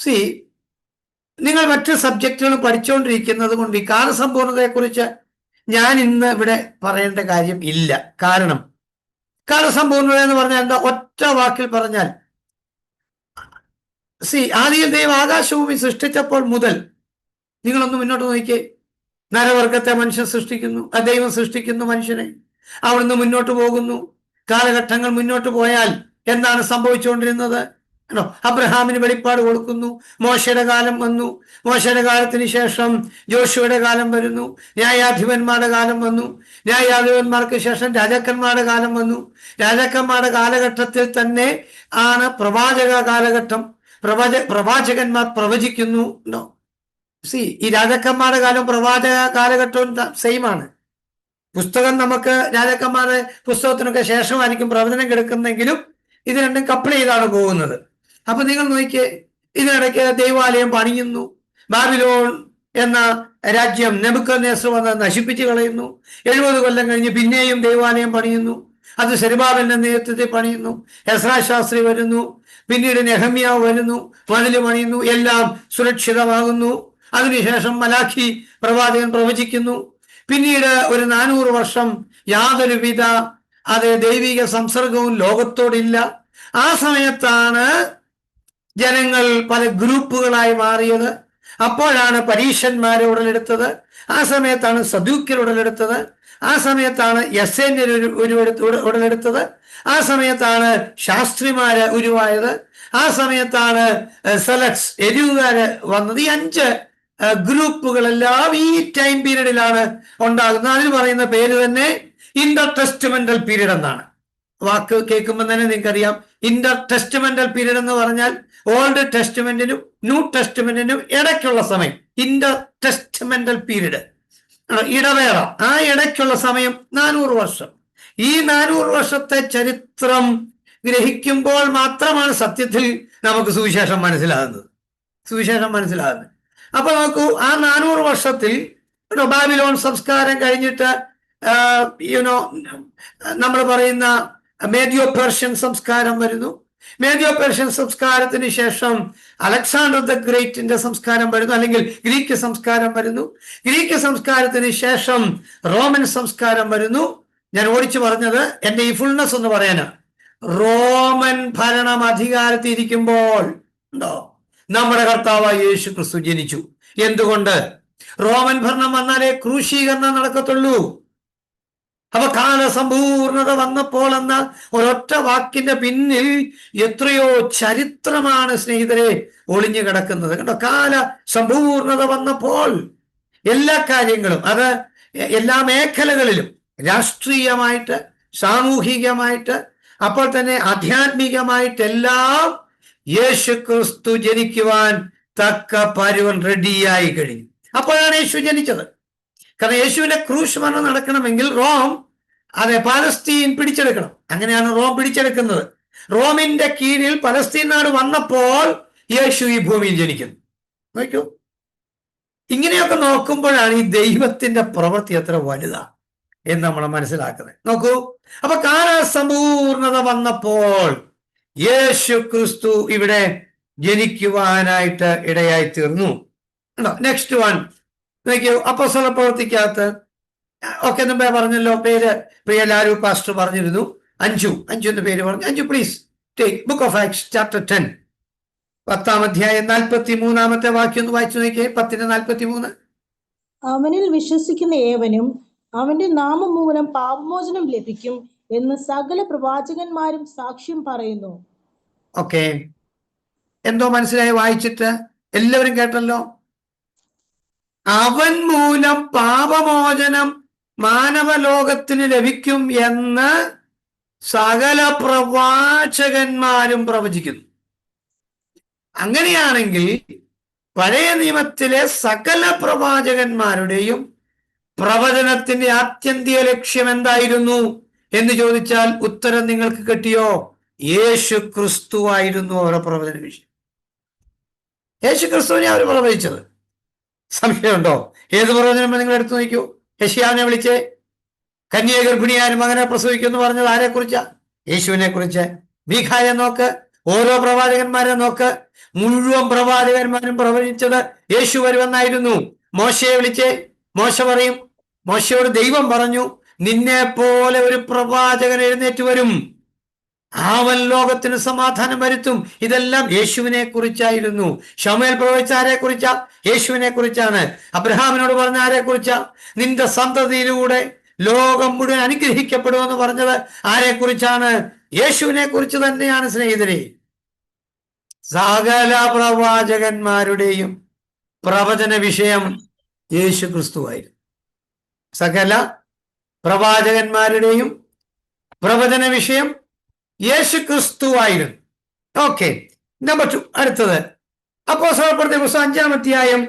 See, നിങ്ങൾ മറ്റ് സബ്ജക്റ്റുകൾ പഠിച്ചുകൊണ്ടിരിക്കുന്നത് കൊണ്ട് ഈ കാലസമ്പൂർണതയെക്കുറിച്ച് ഞാൻ ഇന്ന് ഇവിടെ പറയേണ്ട കാര്യം ഇല്ല. കാരണം കാലസമ്പൂർണത എന്ന് പറഞ്ഞാൽ എന്താ? ഒറ്റ വാക്കിൽ പറഞ്ഞാൽ, ആദിയിൽ ദൈവം ആകാശഭൂമി സൃഷ്ടിച്ചപ്പോൾ മുതൽ നിങ്ങളൊന്ന് മുന്നോട്ട് നോക്കിയേ. നരവർഗത്തെ മനുഷ്യൻ സൃഷ്ടിക്കുന്നു, ദൈവം സൃഷ്ടിക്കുന്നു മനുഷ്യനെ. അവിടുന്ന് മുന്നോട്ട് പോകുന്നു. കാലഘട്ടങ്ങൾ മുന്നോട്ട് പോയാൽ എന്താണ് സംഭവിച്ചുകൊണ്ടിരുന്നത്? അബ്രഹാമിന് വെളിപ്പാട് കൊടുക്കുന്നു. മോശയുടെ കാലം വന്നു. മോശയുടെ കാലത്തിന് ശേഷം ജോഷുവയുടെ കാലം വരുന്നു. ന്യായാധിപന്മാരുടെ കാലം വന്നു. ന്യായാധിപന്മാർക്ക് ശേഷം രാജാക്കന്മാരുടെ കാലം വന്നു. രാജാക്കന്മാരുടെ കാലഘട്ടത്തിൽ തന്നെ ആണ് പ്രവാചക കാലഘട്ടം. പ്രവാചകന്മാർ പ്രവചിക്കുന്നു. ഈ രാജാക്കന്മാരുടെ കാലം പ്രവാചക കാലഘട്ടവും സെയിം ആണ്. പുസ്തകം നമുക്ക് രാജാക്കന്മാരുടെ പുസ്തകത്തിനൊക്കെ ശേഷമായിരിക്കും പ്രവചനം കിടക്കുന്നെങ്കിലും ഇത് രണ്ടും കപ്പിൾ ചെയ്താണ് പോകുന്നത്. അപ്പൊ നിങ്ങൾ നോക്കിയേ, ഇതിനിടയ്ക്ക് ദൈവാലയം പണിയുന്നു. ബാബിലോൺ എന്ന രാജ്യം നെബൂഖദ്നേസർ വന്ന് നശിപ്പിച്ചു കളയുന്നു. 70 കൊല്ലം കഴിഞ്ഞ് പിന്നെയും ദൈവാലയം പണിയുന്നു. അത് സെരുബ്ബാബേലിന്റെ നേതൃത്വത്തിൽ പണിയുന്നു. എസ്രാ ശാസ്ത്രി വരുന്നു. പിന്നീട് നെഹമ്യാവ് വരുന്നു, മതില് പണിയുന്നു. എല്ലാം സുരക്ഷിതമാകുന്നു. അതിനുശേഷം മലാഖി പ്രവാചകൻ പ്രവചിക്കുന്നു. പിന്നീട് ഒരു 400 വർഷം യാതൊരുവിധ ദൈവിക സംസർഗവും ലോകത്തോടില്ല. ആ സമയത്താണ് ജനങ്ങൾ പല ഗ്രൂപ്പുകളായി മാറിയത്. അപ്പോഴാണ് പരീശന്മാരെ ഉടലെടുത്തത്. ആ സമയത്താണ് സദൂക്യർ ഉടലെടുത്തത്. ആ സമയത്താണ് യസേന്യർ ഉടലെടുത്തത്. ആ സമയത്താണ് ശാസ്ത്രിമാര് ഉരുവായത്. ആ സമയത്താണ് സെലക്ട്സ് എരിവുകാര് വന്നത്. ഈ 5 ഗ്രൂപ്പുകളെല്ലാം ഈ ടൈം പീരീഡിലാണ് ഉണ്ടാകുന്നത്. അതിന് പറയുന്ന പേര് തന്നെ ഇന്റർ ടെസ്റ്റ്മെന്റൽ പീരീഡ് എന്നാണ്. വാക്ക് കേൾക്കുമ്പോൾ തന്നെ നിങ്ങൾക്കറിയാം, ഇന്റർ ടെസ്റ്റ്മെന്റൽ പീരീഡ് എന്ന് പറഞ്ഞാൽ ഓൾഡ് ടെസ്റ്റ്മെന്റിനും ന്യൂ ടെസ്റ്റ്മെന്റിനും ഇടയ്ക്കുള്ള സമയം. ഇന്റർ ടെസ്റ്റ്മെന്റൽ പീരീഡ്, ഇടവേള. ആ ഇടയ്ക്കുള്ള സമയം 400 വർഷം. ഈ 400 വർഷത്തെ ചരിത്രം ഗ്രഹിക്കുമ്പോൾ മാത്രമാണ് സത്യത്തിൽ നമുക്ക് സുവിശേഷം മനസ്സിലാകുന്നത്. അപ്പൊ നോക്കൂ, ആ 400 വർഷത്തിൽ ബാബിലോൺ സംസ്കാരം കഴിഞ്ഞിട്ട് നമ്മൾ പറയുന്ന മേഡിയോ പേർഷ്യൻ സംസ്കാരം വരുന്നു. മേഡിയോ പേർഷ്യൻ സംസ്കാരത്തിന് ശേഷം അലക്സാണ്ടർ ദ ഗ്രേറ്റിന്റെ സംസ്കാരം വരുന്നു, അല്ലെങ്കിൽ ഗ്രീക്ക് സംസ്കാരം വരുന്നു. ഗ്രീക്ക് സംസ്കാരത്തിന് ശേഷം റോമൻ സംസ്കാരം വരുന്നു. ഞാൻ ഓടിച്ചു പറഞ്ഞത് എന്റെ ഈ ഫുൾനെസ് ഒന്ന് പറയാനാ. റോമൻ ഭരണം അധികാരത്തിൽ ഇരിക്കുമ്പോൾ നമ്മുടെ കർത്താവായ യേശു ക്രിസ്തു ജനിച്ചു. എന്തുകൊണ്ട്? റോമൻ ഭരണം വന്നാലേ ക്രൂശീകരണം നടക്കത്തുള്ളൂ. അപ്പൊ കാലസമ്പൂർണത വന്നപ്പോൾ എന്ന ഒരൊറ്റ വാക്കിന്റെ പിന്നിൽ എത്രയോ ചരിത്രമാണ് സ്നേഹിതരെ ഒളിഞ്ഞു കിടക്കുന്നത്. കണ്ടോ, കാല സമ്പൂർണത വന്നപ്പോൾ എല്ലാ കാര്യങ്ങളും, അത് എല്ലാ മേഖലകളിലും, രാഷ്ട്രീയമായിട്ട്, സാമൂഹികമായിട്ട്, അപ്പോൾ തന്നെ ആധ്യാത്മികമായിട്ടെല്ലാം യേശു ക്രിസ്തു ജനിക്കുവാൻ തക്ക പരുവൻ റെഡിയായി കഴിഞ്ഞു. അപ്പോഴാണ് യേശു ജനിച്ചത്. കാരണം യേശുവിന്റെ ക്രൂശ് മരണം നടക്കണമെങ്കിൽ റോം പാലസ്തീൻ പിടിച്ചെടുക്കണം. അങ്ങനെയാണ് റോം പിടിച്ചെടുക്കുന്നത്. റോമിന്റെ കീഴിൽ പലസ്തീൻ നാട് വന്നപ്പോൾ യേശു ഈ ഭൂമിയിൽ ജനിക്കുന്നു. നോക്കൂ, ഇങ്ങനെയൊക്കെ നോക്കുമ്പോഴാണ് ഈ ദൈവത്തിന്റെ പ്രവൃത്തി എത്ര വലുതാ എന്ന് നമ്മൾ മനസ്സിലാക്കുന്നത്. നോക്കൂ, അപ്പൊ കാലസമ്പൂർണത വന്നപ്പോൾ യേശു ക്രിസ്തു ഇവിടെ ജനിക്കുവാനായിട്ട് ഇടയായി തീർന്നു. നെക്സ്റ്റ് വൺ നോക്കിയോ, അപ്പോസ്തല പ്രവൃത്തിക്കകത്ത് ഒക്കെ മുമ്പേ പറഞ്ഞല്ലോ, പേര് പ്രിയ ലാലു പാസ്റ്റർ പറഞ്ഞിരുന്നു. അഞ്ജു എന്ന് പേര് പറഞ്ഞു. Anju please take book of Acts chapter 10, 10-ാം അധ്യായം 43-ാമത്തെ വാക്യം ഒന്ന് വായിച്ചു നോക്കിയേ. 10:43. അവനിൽ വിശ്വസിക്കുന്ന ഏവനും അവന്റെ നാമം മൂലം പാപമോചനം ലഭിക്കും എന്ന് സകല പ്രവാചകന്മാരും സാക്ഷ്യം പറയുന്നു. ഓക്കെ, എന്തോ മനസ്സിലായി വായിച്ചിട്ട്? എല്ലാവരും കേട്ടല്ലോ. അവൻ മൂലം പാപമോചനം മാനവലോകത്തിന് ലഭിക്കും എന്ന് സകല പ്രവാചകന്മാരും പ്രവചിക്കുന്നു. അങ്ങനെയാണെങ്കിൽ പഴയ നിയമത്തിലെ സകല പ്രവാചകന്മാരുടെയും പ്രവചനത്തിന്റെ ആത്യന്തിക ലക്ഷ്യം എന്തായിരുന്നു എന്ന് ചോദിച്ചാൽ ഉത്തരം നിങ്ങൾക്ക് കിട്ടിയോ? യേശു ക്രിസ്തു ആയിരുന്നു അവരുടെ പ്രവചന വിഷയം. യേശു ക്രിസ്തുവിനെ അവർ പ്രവചിച്ചത്. സംശയമുണ്ടോ? ഏത് പ്രവചനം നിങ്ങൾ എടുത്തു നോക്കൂ. യെശയ്യാവിനെ വിളിച്ചേ, കന്യക ഗർഭിണിയായ മകനെ പ്രസവിക്കുമെന്ന് പറഞ്ഞത് ആരെക്കുറിച്ചാ? യേശുവിനെ കുറിച്ച്. മീഖായെ നോക്ക്, ഓരോ പ്രവാചകന്മാരെ നോക്ക്, മുഴുവൻ പ്രവാചകന്മാരും പ്രവചിച്ചത് യേശു വരുമെന്നായിരുന്നു. മോശയെ വിളിച്ച് മോശ പറയും, മോശയോട് ദൈവം പറഞ്ഞു, നിന്നെ പോലെ ഒരു പ്രവാചകൻ എഴുന്നേറ്റ് വരും, അവൻ ലോകത്തിന് സമാധാനം വരുത്തും. ഇതെല്ലാം യേശുവിനെ കുറിച്ചായിരുന്നു. ശമൂവേൽ പ്രവചിച്ച ആരെ കുറിച്ചാ? യേശുവിനെ കുറിച്ചാണ്. അബ്രഹാമിനോട് പറഞ്ഞ ആരെ കുറിച്ചാ? നിന്റെ സന്തതിയിലൂടെ ലോകം മുഴുവൻ അനുഗ്രഹിക്കപ്പെടുമെന്ന് പറഞ്ഞത് ആരെ കുറിച്ചാണ്? യേശുവിനെ കുറിച്ച് തന്നെയാണ് സ്നേഹിതരെ. സകല പ്രവാചകന്മാരുടെയും പ്രവചന വിഷയം യേശു ക്രിസ്തുവായിരുന്നു. സകല പ്രവാചകന്മാരുടെയും പ്രവചന വിഷയം യേശു ക്രിസ്തുവായിരുന്നു. Okay, number 2. അടുത്തത് അപ്പോസ്തലപ്രവൃത്തി പുസ്തകം 5-ാം അധ്യായം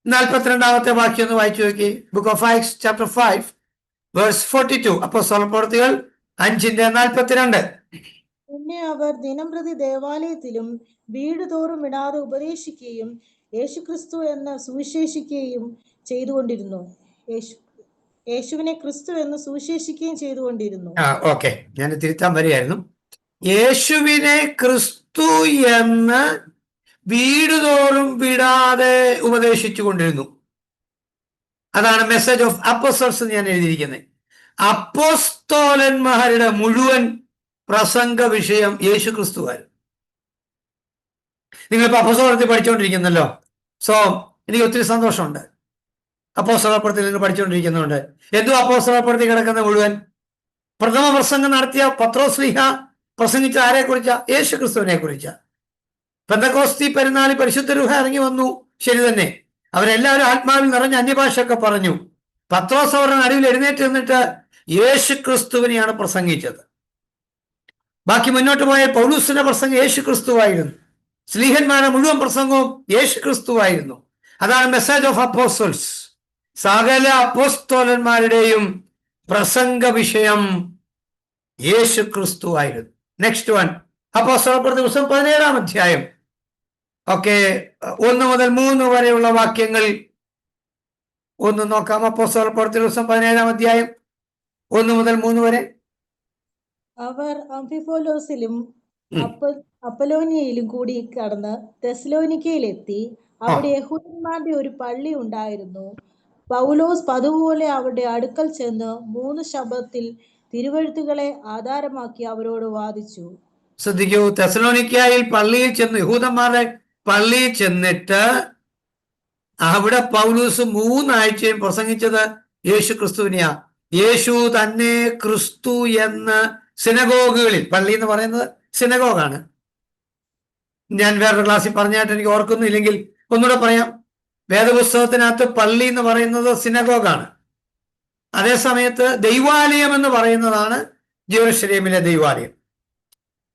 42-ാമത്തെ വാക്യം ഒന്ന് വായിച്ചു നോക്കി. Book of Acts chapter 5 verse 42. അപ്പോസ്തലപ്രവൃത്തികൾ 5:42. പിന്നെ അവർ ദിനംപ്രതി ദേവാലയത്തിലും വീട് തോറും വിടാതെ ഉപദേശിക്കുകയും യേശുക്രിസ്തു എന്ന് സുവിശേഷിക്കുകയും ചെയ്തുകൊണ്ടിരുന്നു. യേശുവിനെ ക്രിസ്തു എന്ന് സുവിശേഷിക്കുകയും ചെയ്തുകൊണ്ടിരുന്നു. ഓക്കെ, ഞാൻ തിരുത്താൻ വരികയായിരുന്നു. യേശുവിനെ ക്രിസ്തു എന്ന് വീടുതോറും വിടാതെ ഉപദേശിച്ചു കൊണ്ടിരുന്നു. അതാണ് മെസ്സേജ് ഓഫ് അപ്പോസ്റ്റൽസ് ഞാൻ എഴുതിയിരിക്കുന്നത്. അപ്പോസ്തോലന്മാരുടെ മുഴുവൻ പ്രസംഗ വിഷയം യേശു ക്രിസ്തുവായിരുന്നു. നിങ്ങളിപ്പോൾ അപ്പോസ്തലപ്രവൃത്തി പഠിച്ചുകൊണ്ടിരിക്കുന്നല്ലോ. സോ എനിക്ക് ഒത്തിരി സന്തോഷമുണ്ട്. അപ്പോസ്തലപ്രവൃത്തി നിങ്ങൾ പഠിച്ചുകൊണ്ടിരിക്കുന്നുണ്ട്. എന്തോ അപ്പോസ്തലപ്രവൃത്തി കിടക്കുന്ന മുഴുവൻ പ്രഥമ പ്രസംഗം നടത്തിയ പത്രോസ്ലീഹ പ്രസംഗിച്ച ആരെ കുറിച്ചാ? യേശു ക്രിസ്തുവിനെ കുറിച്ചാ. പെന്തക്കോസ്തി പെരുന്നാളിൽ പരിശുദ്ധ രൂഹ ഇറങ്ങി വന്നു, ശരി തന്നെ. അവരെല്ലാവരും ആത്മാവിൽ നിറഞ്ഞ അന്യഭാഷയൊക്കെ പറഞ്ഞു. പത്രോസ് അവരുടെ നടുവിൽ എഴുന്നേറ്റ് നിന്നിട്ട് യേശു ക്രിസ്തുവിനെയാണ് പ്രസംഗിച്ചത്. ബാക്കി മുന്നോട്ട് പോയ പൗലൂസിന്റെ പ്രസംഗം യേശു ക്രിസ്തുവായിരുന്നു. സ്ലീഹന്മാരുടെ മുഴുവൻ പ്രസംഗവും യേശു ക്രിസ്തുവായിരുന്നു. അതാണ് മെസ്സേജ് ഓഫ് അപ്പോസ്റ്റൽസ്. സകല അപ്പോസ്തലന്മാരുടെയും പ്രസംഗ വിഷയം യേശു ക്രിസ്തുവായിരുന്നു. നെക്സ്റ്റ് വൺ, അപ്പോസ്തലപ്രവൃത്തി പുസ്തകം 17-ാം അധ്യായം. ഓക്കെ, 1 മുതൽ 3 വരെയുള്ള വാക്യങ്ങൾ ഒന്ന് നോക്കാം. അപ്പോസ്തലപ്രവൃത്തി പുസ്തകം 17-ാം അധ്യായം 1 മുതൽ 3 വരെ. അവർ അംഫിഫോലോസിലും അപ്പലോനിയയിലും കൂടി കടന്ന് തെസ്സലോനിക്കയിലെത്തി. അവിടെ യഹൂദന്മാരുടെ ഒരു പള്ളി ഉണ്ടായിരുന്നു. പൗലോസ് പതുപോലെ അവരുടെ അടുക്കൽ ചെന്ന് 3 ശബ്ദത്തിൽ തിരുവെഴുത്തുകളെ ആധാരമാക്കി അവരോട് വാദിച്ചു. ശ്രദ്ധിക്കൂ, തെസ്സലോനിക്കയിൽ പള്ളിയിൽ ചെന്ന്, യഹൂദന്മാരുടെ പള്ളിയിൽ ചെന്നിട്ട് അവിടെ പൗലൂസ് 3 ആഴ്ചയും പ്രസംഗിച്ചത് യേശു ക്രിസ്തുവിനെയാ. യേശു തന്നെ ക്രിസ്തു എന്ന് സിനഗോഗുകളിൽ, പള്ളി എന്ന് പറയുന്നത് സിനഗോഗാണ്. ഞാൻ വേറൊരു ക്ലാസ്സിൽ പറഞ്ഞായിട്ട് എനിക്ക് ഓർക്കുന്നില്ലെങ്കിൽ ഒന്നുകൂടെ പറയാം. വേദപുസ്തകത്തിനകത്ത് പള്ളി എന്ന് പറയുന്നത് സിനഗോഗാണ്. അതേസമയത്ത് ദൈവാലയം എന്ന് പറയുന്നതാണ് ജെറുസലേമിലെ ദൈവാലയം.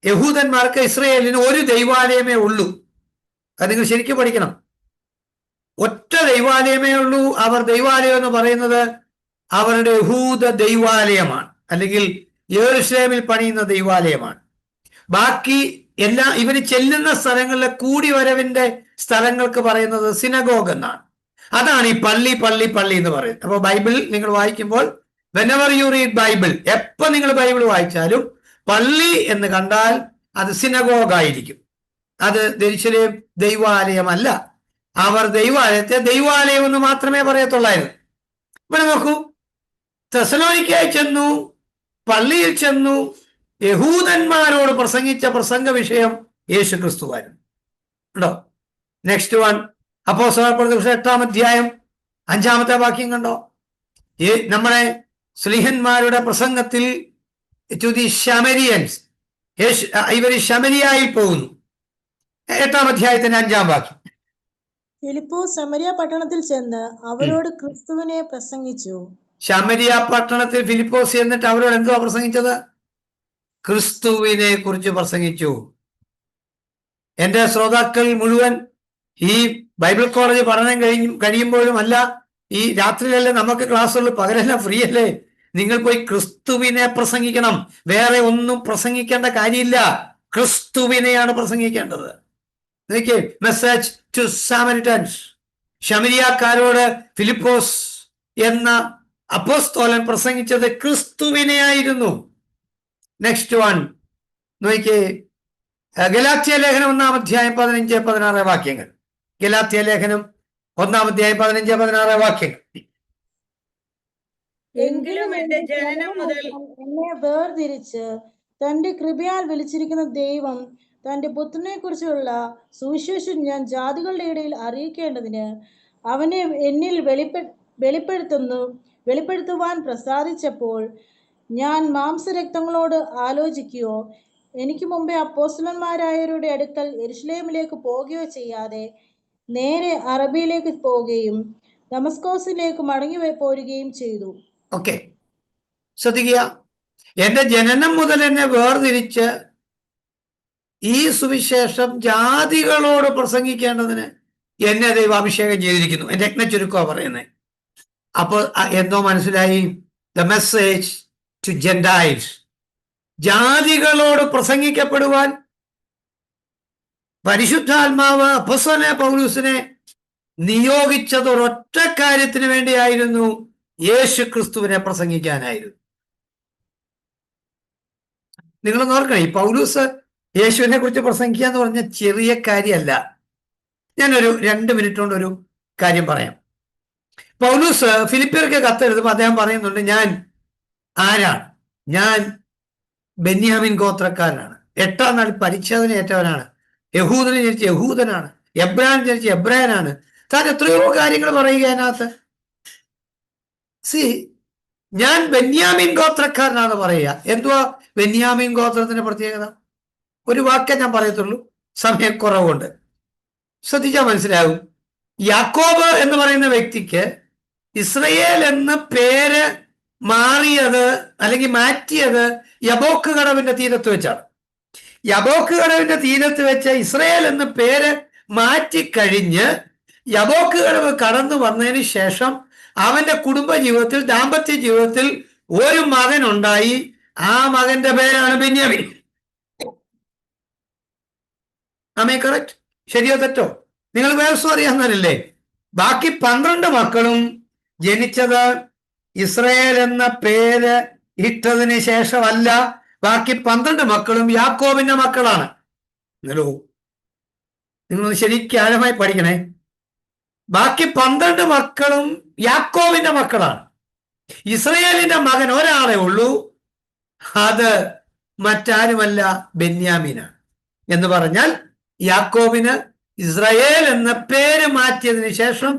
യഹൂദന്മാർക്ക്, ഇസ്രയേലിന് ഒരു ദൈവാലയമേ ഉള്ളൂ. അത് നിങ്ങൾ ശരിക്കും പഠിക്കണം. ഒറ്റ ദൈവാലയമേ ഉള്ളൂ. അവർ ദൈവാലയം എന്ന് പറയുന്നത് അവരുടെ യഹൂദ ദൈവാലയമാണ്, അല്ലെങ്കിൽ യെരൂശലേമിൽ പണിയുന്ന ദൈവാലയമാണ്. ബാക്കി എല്ലാ ഇവര് ചെല്ലുന്ന സ്ഥലങ്ങളിലെ കൂടിവരവിന്റെ സ്ഥലങ്ങൾക്ക് പറയുന്നത് സിനഗോഗ് എന്നാണ്. അതാണ് ഈ പള്ളി പള്ളി പള്ളി എന്ന് പറയുന്നത്. അപ്പോൾ ബൈബിൾ നിങ്ങൾ വായിക്കുമ്പോൾ, വെനെവർ യു റീഡ് ബൈബിൾ, എപ്പോൾ നിങ്ങൾ ബൈബിൾ വായിച്ചാലും പള്ളി എന്ന് കണ്ടാൽ അത് സിനഗോഗ് ആയിരിക്കും. അത് യെരൂശലേം ദൈവാലയമല്ല. അവർ ദൈവാലയത്തെ ദൈവാലയം എന്ന് മാത്രമേ പറയത്തുള്ളായിരുന്നു. ഇവിടെ നോക്കൂ, തെസ്സലോനിക്കയിൽ ചെന്നു, പള്ളിയിൽ ചെന്നു, യഹൂദന്മാരോട് പ്രസംഗിച്ച പ്രസംഗ വിഷയം യേശു ക്രിസ്തുവായിരുന്നു. ഉണ്ടോ? നെക്സ്റ്റ് വൺ, അപ്പോസ്തലപ്രവൃത്തി 8-ാം അധ്യായം 5-ാമത്തെ വാക്യം കണ്ടോ? നമ്മുടെ സ്ലീഹന്മാരുടെ പ്രസംഗത്തിൽ ടു ദി ശമരിയൻസ്, ഇവർ ശമരിയായിൽ പോകുന്നു. 8-ാം അധ്യായത്തിന്റെ 5-ാം വാക്യം. ഫിലിപ്പോസ് ശമരിയ പട്ടണത്തിൽ ചെന്ന് അവരോട് ക്രിസ്തുവിനെ പ്രസംഗിച്ചു. ശമരിയ പട്ടണത്തിൽ ഫിലിപ്പോസ് എന്നിട്ട് അവരോട് എന്തുവാ പ്രസംഗിച്ചത്? ക്രിസ്തുവിനെ കുറിച്ച് പ്രസംഗിച്ചു. എന്റെ ശ്രോതാക്കൾ മുഴുവൻ ഈ ബൈബിൾ കോളേജ് പഠനം കഴിയുമ്പോഴും അല്ല, ഈ രാത്രിയിലല്ലേ നമുക്ക് ക്ലാസ്സുകൾ, പകലെല്ലാം ഫ്രീ അല്ലേ, നിങ്ങൾ പോയി ക്രിസ്തുവിനെ പ്രസംഗിക്കണം. വേറെ ഒന്നും പ്രസംഗിക്കേണ്ട കാര്യമില്ല, ക്രിസ്തുവിനെയാണ് പ്രസംഗിക്കേണ്ടത്. Message to Samaritans. ശമരിയാക്കാരോട് ഫിലിപ്പോസ് എന്ന അപ്പോസ്തലൻ പ്രസംഗിച്ചത് ക്രിസ്തുവിനെ ആയിരുന്നു. നെക്സ്റ്റ് വൺ നോക്കിയേ, ഗലാത്യ ലേഖനം 1-ാം അധ്യായം 15-16 വാക്യങ്ങൾ. ഗലാത്യ ലേഖനം 1-ാം അധ്യായം 15-16 വാക്യങ്ങൾ. എങ്കിലും എന്റെ ജനനം മുതൽ എന്നെ വേർതിരിച്ച് തന്റെ കൃപയാൽ വിളിച്ചിരിക്കുന്ന ദൈവം തന്റെ പുത്രനെ കുറിച്ചുള്ള സുവിശേഷം ഞാൻ ജാതികളുടെ ഇടയിൽ അറിയിക്കേണ്ടതിന് അവനെ എന്നിൽ വെളിപ്പെടുത്തുവാൻ പ്രസാദിച്ചപ്പോൾ ഞാൻ മാംസരക്തങ്ങളോട് ആലോചിക്കുകയോ എനിക്ക് മുമ്പേ അപ്പോസ്തലന്മാരായവരുടെ അടുക്കൽ യെരൂശലേമിലേക്ക് പോകുകയോ ചെയ്യാതെ നേരെ അറബിയിലേക്ക് പോവുകയും ദമസ്കോസിലേക്ക് മടങ്ങി പോരുകയും ചെയ്തു. ഓക്കെ, ശ്രദ്ധിക്കുക. എന്റെ ജനനം മുതൽ എന്നെ വേർതിരിച്ച് ഈ സുവിശേഷം ജാതികളോട് പ്രസംഗിക്കേണ്ടതിന് എന്നെ ദൈവം അഭിഷേകം ചെയ്തിരിക്കുന്നു. എന്റെ രത്ന ചുരുക്കമാണ് പറയുന്നത്. അപ്പോൾ എന്തോ മനസ്സിലായി? ദ മെസ്സേജ് ടു ജെന്റൈൽസ്, ജാതികളോട് പ്രസംഗിക്കപ്പെടുവാൻ പരിശുദ്ധാത്മാവ് അപ്പോസ്തലനായ പൗലോസിനെ നിയോഗിച്ചത് ഒരൊറ്റ കാര്യത്തിന് വേണ്ടിയായിരുന്നു, യേശു ക്രിസ്തുവിനെ പ്രസംഗിക്കാനായിരുന്നു. നിങ്ങൾ ഓർക്കണം, ഈ പൗലൂസ് യേശുവിനെ കുറിച്ച് പ്രസംഗിക്കുക എന്ന് പറഞ്ഞ ചെറിയ കാര്യമല്ല. ഞാനൊരു 2 മിനിറ്റ് കൊണ്ട് ഒരു കാര്യം പറയാം. പൗലൂസ് ഫിലിപ്പിയർക്ക് കത്തെഴുതുമ്പോൾ അദ്ദേഹം പറയുന്നുണ്ട്, ഞാൻ ആരാണ്? ഞാൻ ബെന്യാമിൻ ഗോത്രക്കാരനാണ്, 8-ാം നാൾ പരിച്ഛേദന ഏറ്റവനാണ്, യഹൂദനെ ജനിച്ച യഹൂദനാണ്, എബ്രാൻ ജനിച്ച എബ്രാനാണ്. താൻ എത്രയോ കാര്യങ്ങൾ പറയുക അതിനകത്ത്. ഞാൻ ബെന്യാമിൻ ഗോത്രക്കാരനാണ് പറയുക. എന്തുവാ ബെന്യാമിൻ ഗോത്രത്തിന്റെ പ്രത്യേകത? ഒരു വാക്കേ ഞാൻ പറയത്തുള്ളൂ, സമയക്കുറവുണ്ട്. ശ്രദ്ധിച്ചാൽ മനസ്സിലാവും. യാക്കോബ് എന്ന് പറയുന്ന വ്യക്തിക്ക് ഇസ്രയേൽ എന്ന പേര് മാറിയത് അല്ലെങ്കിൽ മാറ്റിയത് യബോക്ക് കടവിന്റെ തീരത്ത് വെച്ചാണ്. യബോക്ക് കടവിന്റെ തീരത്ത് വെച്ച് ഇസ്രയേൽ എന്ന പേര് മാറ്റിക്കഴിഞ്ഞ് യബോക്ക് കടവ് കടന്നു വന്നതിന് ശേഷം അവന്റെ കുടുംബ ജീവിതത്തിൽ, ദാമ്പത്യ ജീവിതത്തിൽ ഒരു മകൻ ഉണ്ടായി. ആ മകന്റെ പേരാണ് ബെന്യാമിൻ. ആമേ കറക്റ്റ്? ശരിയോ തെറ്റോ? നിങ്ങൾ വേറെ അറിയാവുന്നവരല്ലേ? ബാക്കി 12 മക്കളും ജനിച്ചത് ഇസ്രയേൽ എന്ന പേര് ഇട്ടതിന് ശേഷമല്ല. ബാക്കി 12 മക്കളും യാക്കോബിന്റെ മക്കളാണ്. നിങ്ങൾ ശരിക്കും ആഴമായി പഠിക്കണേ. ബാക്കി 12 മക്കളും യാക്കോബിന്റെ മക്കളാണ്. ഇസ്രയേലിന്റെ മകൻ ഒരാളെ ഉള്ളൂ, അത് മറ്റാരുമല്ല, ബെന്യാമീനാണ്. എന്ന് പറഞ്ഞാൽ യാക്കോബിന് ഇസ്രായേൽ എന്ന പേര് മാറ്റിയതിനു ശേഷം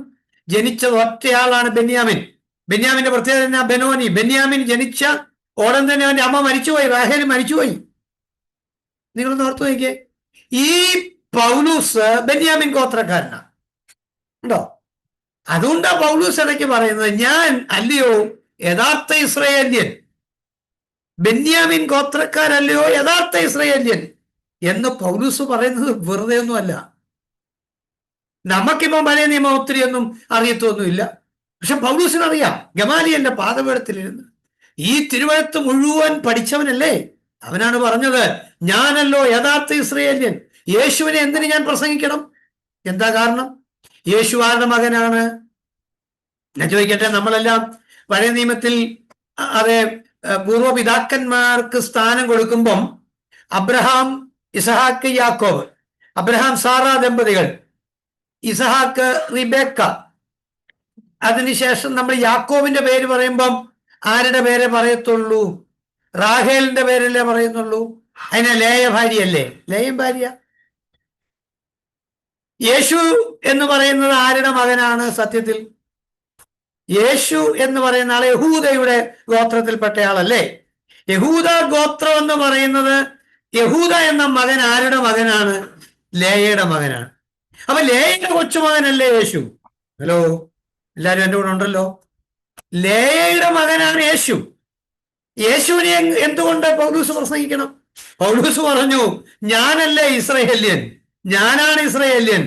ജനിച്ചത് ഒറ്റയാളാണ് ബെന്യാമിൻ. ബെന്യാമിന്റെ പ്രത്യേകത ബെനോനി. ബെന്യാമിൻ ജനിച്ച ഉടൻ തന്നെ അവന്റെ അമ്മ മരിച്ചുപോയി, റാഹേൽ മരിച്ചുപോയി. നിങ്ങളൊന്ന് ഓർത്തു നോക്കിയേ, ഈ പൗലൂസ് ബെന്യാമിൻ ഗോത്രക്കാരനാണ്. ഉണ്ടോ? അതുകൊണ്ടാ പൗലൂസ് ഇടയ്ക്ക് പറയുന്നത്, ഞാൻ അല്ലയോ യഥാർത്ഥ ഇസ്രായേല്യൻ, ബെന്യാമിൻ ഗോത്രക്കാരല്ലയോ യഥാർത്ഥ ഇസ്രായേല്യൻ എന്ന് പൗലൂസ് പറയുന്നത് വെറുതെ ഒന്നുമല്ല. നമുക്കിപ്പം പഴയ നിയമം ഒത്തിരിയൊന്നും അറിയത്തൊന്നുമില്ല. പക്ഷെ പൗലൂസിനറിയാം. ഗമാലിയലിന്റെ പാദപീഠത്തിലിരുന്ന് ഈ തിരുവഴുത്ത് മുഴുവൻ പഠിച്ചവനല്ലേ. അവനാണ് പറഞ്ഞത്, ഞാനല്ലോ യഥാർത്ഥ ഇസ്രായേല്യൻ, യേശുവിനെ എന്തിന് ഞാൻ പ്രസംഗിക്കണം? എന്താ കാരണം? യേശു ആരുടെ മകനാണ്? ഞാൻ ചോദിക്കട്ടെ, നമ്മളെല്ലാം പഴയ നിയമത്തിൽ അതെ പൂർവ്വപിതാക്കന്മാർക്ക് സ്ഥാനം കൊടുക്കുമ്പം അബ്രഹാം, ഇസഹാക്ക്, യാക്കോബ്, അബ്രഹാം സാറ ദമ്പതികൾ, ഇസഹാക്ക്, റിബേക്ക. അതിനുശേഷം നമ്മൾ യാക്കോബിന്റെ പേര് പറയുമ്പം ആരുടെ പേരെ പറയത്തുള്ളൂ? റാഹേലിന്റെ പേരല്ലേ പറയുന്നുള്ളൂ. അതിനെ ലേയ ഭാര്യയല്ലേ? ലേയും ഭാര്യ. യേശു എന്ന് പറയുന്നത് ആരുടെ മകനാണ്? സത്യത്തിൽ യേശു എന്ന് പറയുന്ന ആൾ യഹൂദയുടെ ഗോത്രത്തിൽപ്പെട്ടയാളല്ലേ? യഹൂദ ഗോത്രം എന്ന് പറയുന്നത്, യഹൂദ എന്ന മകൻ ആരുടെ മകനാണ്? ലേയയുടെ മകനാണ്. അപ്പൊ ലേയയുടെ കൊച്ചുമകനല്ലേ യേശു? ഹലോ, എല്ലാവരും എൻ്റെ കൂടെ ഉണ്ടല്ലോ. ലേയയുടെ മകനാണ് യേശു. യേശുവിനെ എന്തുകൊണ്ട് പൗലൂസ് പ്രസംഗിക്കണം? പൗലൂസ് പറഞ്ഞു, ഞാനല്ലേ ഇസ്രായേല്യൻ, ഞാനാണ് ഇസ്രായേല്യൻ,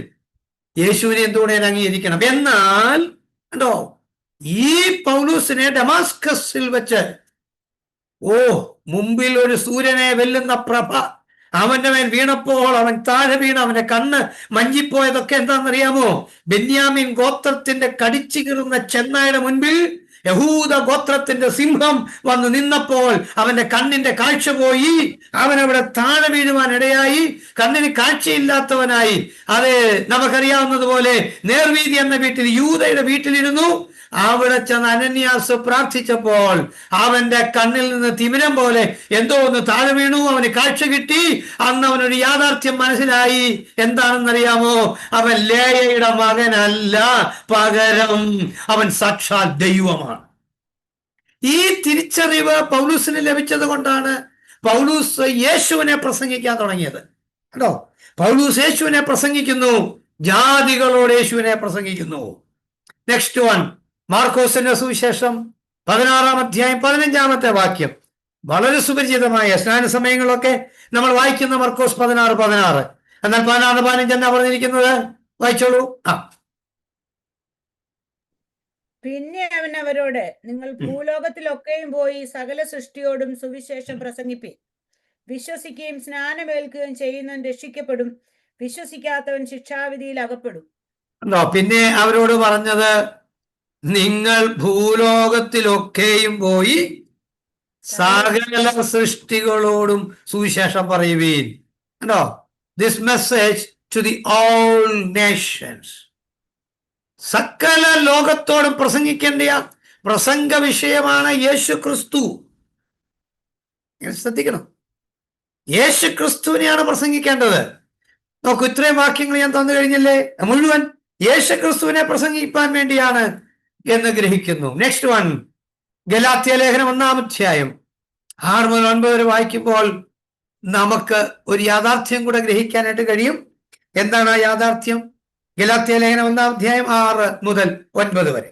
യേശുവിനെ എന്തുകൊണ്ട് ഞാൻ അംഗീകരിക്കണം? എന്നാൽ കണ്ടോ, ഈ പൗലൂസിനെ ഡമാസ്കസിൽ വെച്ച് മുമ്പിൽ ഒരു സൂര്യനെ വെല്ലുന്ന പ്രഭ അവന്റെ മേൽ വീണപ്പോൾ അവൻ താഴെ വീണ് അവന്റെ കണ്ണ് മഞ്ഞിപ്പോയതൊക്കെ എന്താണെന്നറിയാമോ? ബെന്യാമിൻ ഗോത്രത്തിന്റെ കടിച്ചു കീറുന്ന ചെന്നായുടെ മുൻപിൽ യഹൂദ ഗോത്രത്തിന്റെ സിംഹം വന്ന് നിന്നപ്പോൾ അവന്റെ കണ്ണിന്റെ കാഴ്ച പോയി, അവനവിടെ താഴെ വീഴുവാൻ ഇടയായി, കണ്ണിന് കാഴ്ചയില്ലാത്തവനായി. അത് നമുക്കറിയാവുന്നതുപോലെ നേർവീതി എന്ന വീട്ടിൽ, യൂദയുടെ വീട്ടിലിരുന്നു. അവിടെ ചെന്ന് അനന്യാസ് പ്രാർത്ഥിച്ചപ്പോൾ അവന്റെ കണ്ണിൽ നിന്ന് തിമിരം പോലെ എന്തോ ഒന്ന് താഴെ വീണു, അവന് കാഴ്ച കിട്ടി. അന്ന് അവനൊരു യാഥാർത്ഥ്യം മനസ്സിലായി. എന്താണെന്നറിയാമോ? അവൻ ലേയയുടെ മകനല്ല, പകരം അവൻ സാക്ഷാൽ ദൈവമാണ്. ഈ തിരിച്ചറിവ് പൗലൂസിന് ലഭിച്ചത് കൊണ്ടാണ് പൗലൂസ് യേശുവിനെ പ്രസംഗിക്കാൻ തുടങ്ങിയത്. കേട്ടോ, പൗലൂസ് യേശുവിനെ പ്രസംഗിക്കുന്നു, ജാതികളോട് യേശുവിനെ പ്രസംഗിക്കുന്നു. നെക്സ്റ്റ് വൺ, മാർക്കോസിന്റെ സുവിശേഷം 16-ാം അധ്യായം 15-ാമത്തെ വാക്യം. വളരെ സുപരിചിതമായ സ്നാന സമയങ്ങളൊക്കെ നമ്മൾ വായിക്കുന്ന മർക്കോസ് 16:16. എന്നാൽ 16:15 എന്നാ പറഞ്ഞിരിക്കുന്നത്? വായിച്ചോളൂ. പിന്നെ അവൻ അവരോട്, നിങ്ങൾ ഭൂലോകത്തിലൊക്കെയും പോയി സകല സൃഷ്ടിയോടും സുവിശേഷം പ്രസംഗിപ്പിൻ. വിശ്വസിക്കുകയും സ്നാനമേൽക്കുകയും ചെയ്യുന്നവൻ രക്ഷിക്കപ്പെടും, വിശ്വസിക്കാത്തവൻ ശിക്ഷാവിധിയിൽ അകപ്പെടും. പിന്നെ അവരോട് പറഞ്ഞത്, നിങ്ങൾ ഭൂലോകത്തിലൊക്കെയും പോയി സകല സൃഷ്ടികളോടും സുവിശേഷം പറയുവീൻ. കണ്ടോ, this message to the all nations. സകല ലോകത്തോടും പ്രസംഗിക്കേണ്ട പ്രസംഗ വിഷയമാണ് യേശു ക്രിസ്തു. ശ്രദ്ധിക്കണം, യേശു ക്രിസ്തുവിനെയാണ് പ്രസംഗിക്കേണ്ടത്. നോക്കൂ, ഇത്രയും വാക്യങ്ങൾ ഞാൻ തന്നു കഴിഞ്ഞില്ലേ? മുഴുവൻ യേശു ക്രിസ്തുവിനെ പ്രസംഗിക്കാൻ വേണ്ടിയാണ് എന്ന് ഗ്രഹിക്കുന്നു. നെക്സ്റ്റ് വൺ, ഗലാത്യ ലേഖനം 1-ാം അധ്യായം 6 മുതൽ 9 വരെ വായിക്കുമ്പോൾ നമുക്ക് ഒരു യാഥാർത്ഥ്യം കൂടെ ഗ്രഹിക്കാനായിട്ട് കഴിയും. എന്താണ് ആ യാഥാർത്ഥ്യം? ഗലാത്യ ലേഖനം 1-ാം അധ്യായം 6 മുതൽ 9 വരെ.